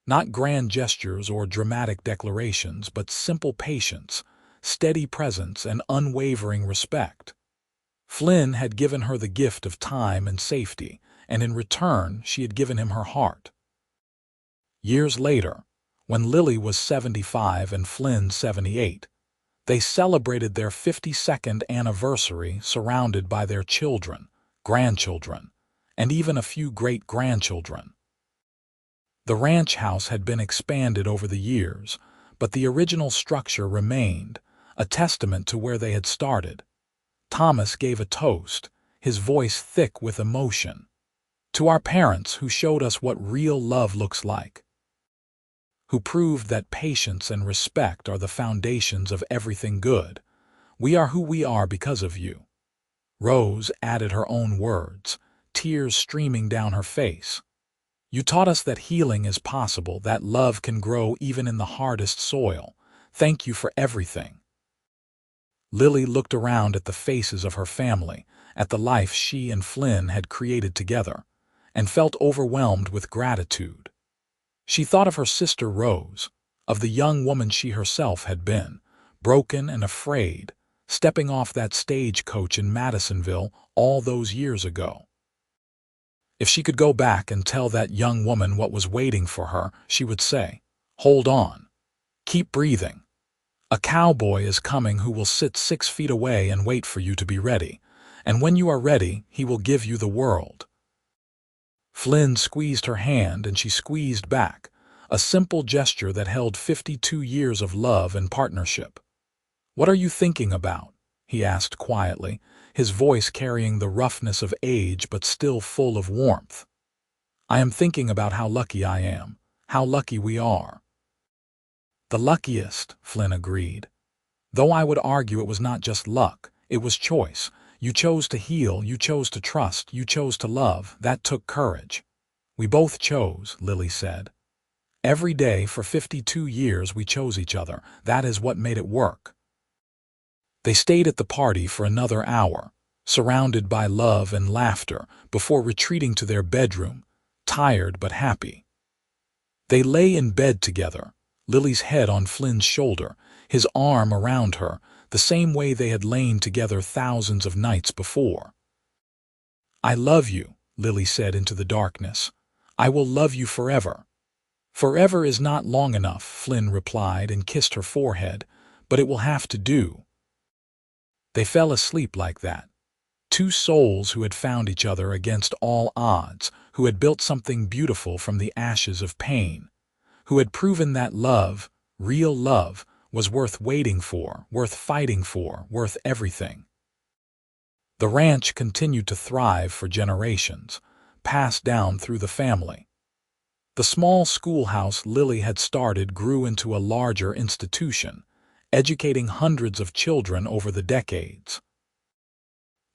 Not grand gestures or dramatic declarations, but simple patience, steady presence, and unwavering respect. Flynn had given her the gift of time and safety, and in return she had given him her heart. Years later, when Lily was 75 and Flynn 78, they celebrated their 52nd anniversary surrounded by their children, grandchildren, and even a few great-grandchildren. The ranch house had been expanded over the years, but the original structure remained, a testament to where they had started. Thomas gave a toast, his voice thick with emotion. "To our parents who showed us what real love looks like, who proved that patience and respect are the foundations of everything good. We are who we are because of you." Rose added her own words, tears streaming down her face. "You taught us that healing is possible, that love can grow even in the hardest soil. Thank you for everything." Lily looked around at the faces of her family, at the life she and Flynn had created together, and felt overwhelmed with gratitude. She thought of her sister Rose, of the young woman she herself had been, broken and afraid, stepping off that stagecoach in Madisonville all those years ago. If she could go back and tell that young woman what was waiting for her, she would say, "Hold on. Keep breathing. A cowboy is coming who will sit 6 feet away and wait for you to be ready, and when you are ready, he will give you the world." Flynn squeezed her hand and she squeezed back, a simple gesture that held 52 years of love and partnership. "What are you thinking about?" he asked quietly, his voice carrying the roughness of age but still full of warmth. "I am thinking about how lucky I am, how lucky we are." "The luckiest," Flynn agreed. "Though I would argue it was not just luck, it was choice. You chose to heal, you chose to trust, you chose to love. That took courage." "We both chose," Lily said. "Every day for 52 years we chose each other. That is what made it work." They stayed at the party for another hour, surrounded by love and laughter, before retreating to their bedroom, tired but happy. They lay in bed together, Lily's head on Flynn's shoulder, his arm around her, the same way they had lain together thousands of nights before. "I love you," Lily said into the darkness. "I will love you forever." "Forever is not long enough," Flynn replied and kissed her forehead, "but it will have to do." They fell asleep like that. Two souls who had found each other against all odds, who had built something beautiful from the ashes of pain, who had proven that love, real love, was worth waiting for, worth fighting for, worth everything. The ranch continued to thrive for generations, passed down through the family. The small schoolhouse Lily had started grew into a larger institution, educating hundreds of children over the decades.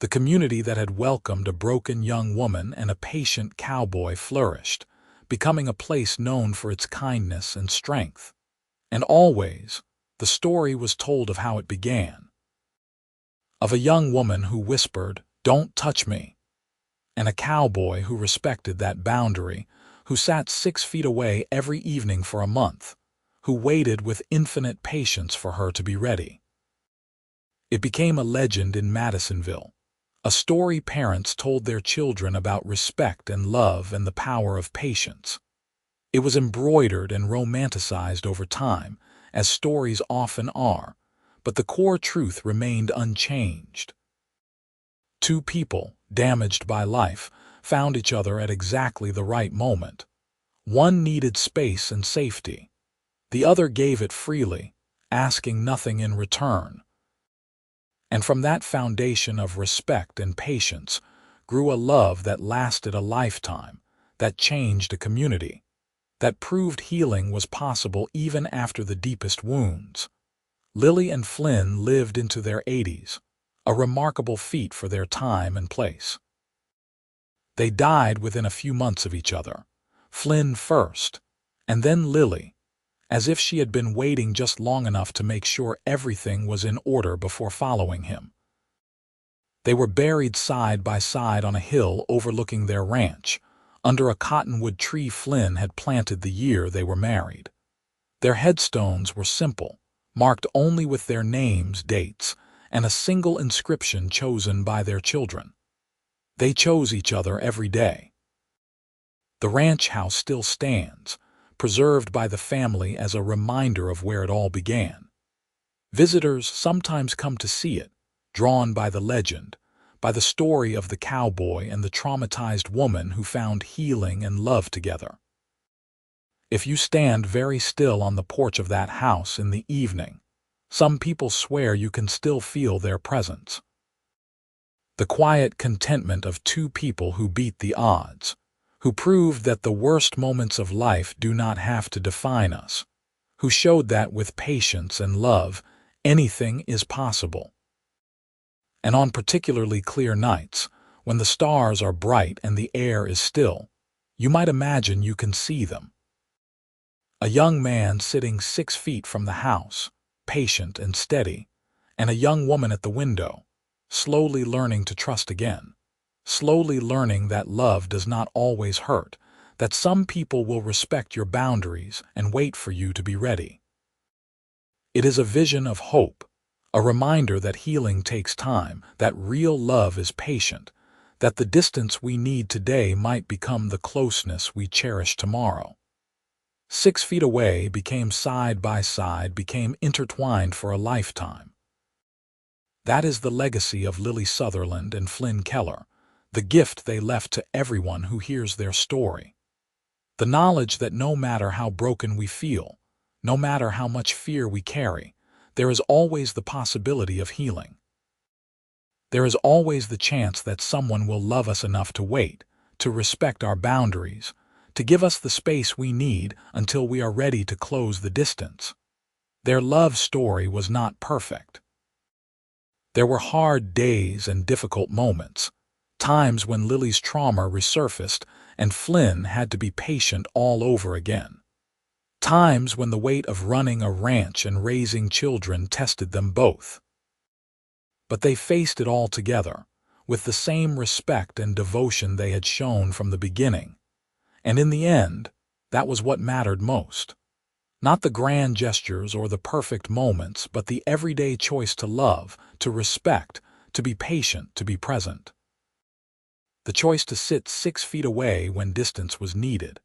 The community that had welcomed a broken young woman and a patient cowboy flourished, becoming a place known for its kindness and strength. And always, the story was told of how it began. Of a young woman who whispered, "Don't touch me," and a cowboy who respected that boundary, who sat 6 feet away every evening for a month, who waited with infinite patience for her to be ready. It became a legend in Madisonville, a story parents told their children about respect and love and the power of patience. It was embroidered and romanticized over time, as stories often are, but the core truth remained unchanged. Two people, damaged by life, found each other at exactly the right moment. One needed space and safety. The other gave it freely, asking nothing in return. And from that foundation of respect and patience grew a love that lasted a lifetime, that changed a community, that proved healing was possible even after the deepest wounds. Lily and Flynn lived into their 80s, a remarkable feat for their time and place. They died within a few months of each other, Flynn first, and then Lily, as if she had been waiting just long enough to make sure everything was in order before following him. They were buried side by side on a hill overlooking their ranch, under a cottonwood tree Flynn had planted the year they were married. Their headstones were simple, marked only with their names, dates, and a single inscription chosen by their children. They chose each other every day. The ranch house still stands, preserved by the family as a reminder of where it all began. Visitors sometimes come to see it, drawn by the legend, by the story of the cowboy and the traumatized woman who found healing and love together. If you stand very still on the porch of that house in the evening, some people swear you can still feel their presence. The quiet contentment of two people who beat the odds, who proved that the worst moments of life do not have to define us, who showed that with patience and love, anything is possible. And on particularly clear nights, when the stars are bright and the air is still, you might imagine you can see them. A young man sitting 6 feet from the house, patient and steady, and a young woman at the window, slowly learning to trust again, slowly learning that love does not always hurt, that some people will respect your boundaries and wait for you to be ready. It is a vision of hope, a reminder that healing takes time, that real love is patient, that the distance we need today might become the closeness we cherish tomorrow. 6 feet away became side by side, became intertwined for a lifetime. That is the legacy of Lily Sutherland and Flynn Keller, the gift they left to everyone who hears their story. The knowledge that no matter how broken we feel, no matter how much fear we carry, there is always the possibility of healing. There is always the chance that someone will love us enough to wait, to respect our boundaries, to give us the space we need until we are ready to close the distance. Their love story was not perfect. There were hard days and difficult moments, times when Lily's trauma resurfaced and Flynn had to be patient all over again. Times when the weight of running a ranch and raising children tested them both. But they faced it all together, with the same respect and devotion they had shown from the beginning. And in the end, that was what mattered most. Not the grand gestures or the perfect moments, but the everyday choice to love, to respect, to be patient, to be present. The choice to sit 6 feet away when distance was needed,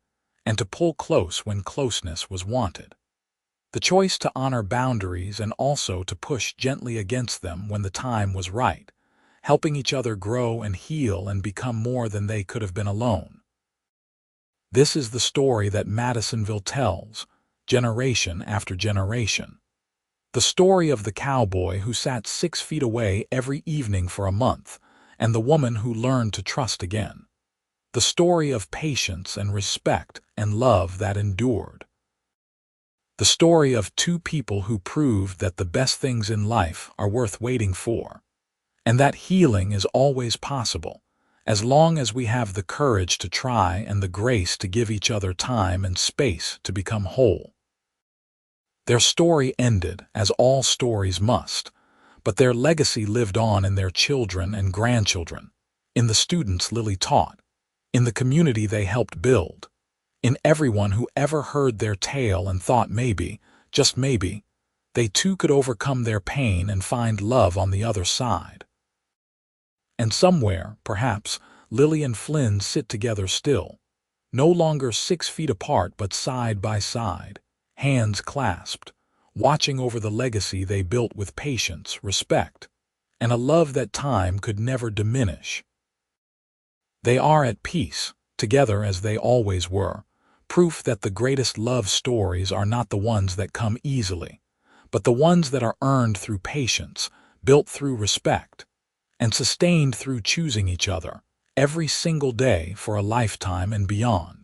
and to pull close when closeness was wanted. The choice to honor boundaries and also to push gently against them when the time was right, helping each other grow and heal and become more than they could have been alone. This is the story that Madisonville tells, generation after generation. The story of the cowboy who sat 6 feet away every evening for a month, and the woman who learned to trust again. The story of patience and respect and love that endured. The story of 2 people who proved that the best things in life are worth waiting for, and that healing is always possible, as long as we have the courage to try and the grace to give each other time and space to become whole. Their story ended, as all stories must, but their legacy lived on in their children and grandchildren, in the students Lily taught, in the community they helped build, in everyone who ever heard their tale and thought maybe, just maybe, they too could overcome their pain and find love on the other side. And somewhere, perhaps, Lily and Flynn sit together still, no longer 6 feet apart but side by side, hands clasped, watching over the legacy they built with patience, respect, and a love that time could never diminish. They are at peace, together as they always were, proof that the greatest love stories are not the ones that come easily, but the ones that are earned through patience, built through respect, and sustained through choosing each other every single day for a lifetime and beyond.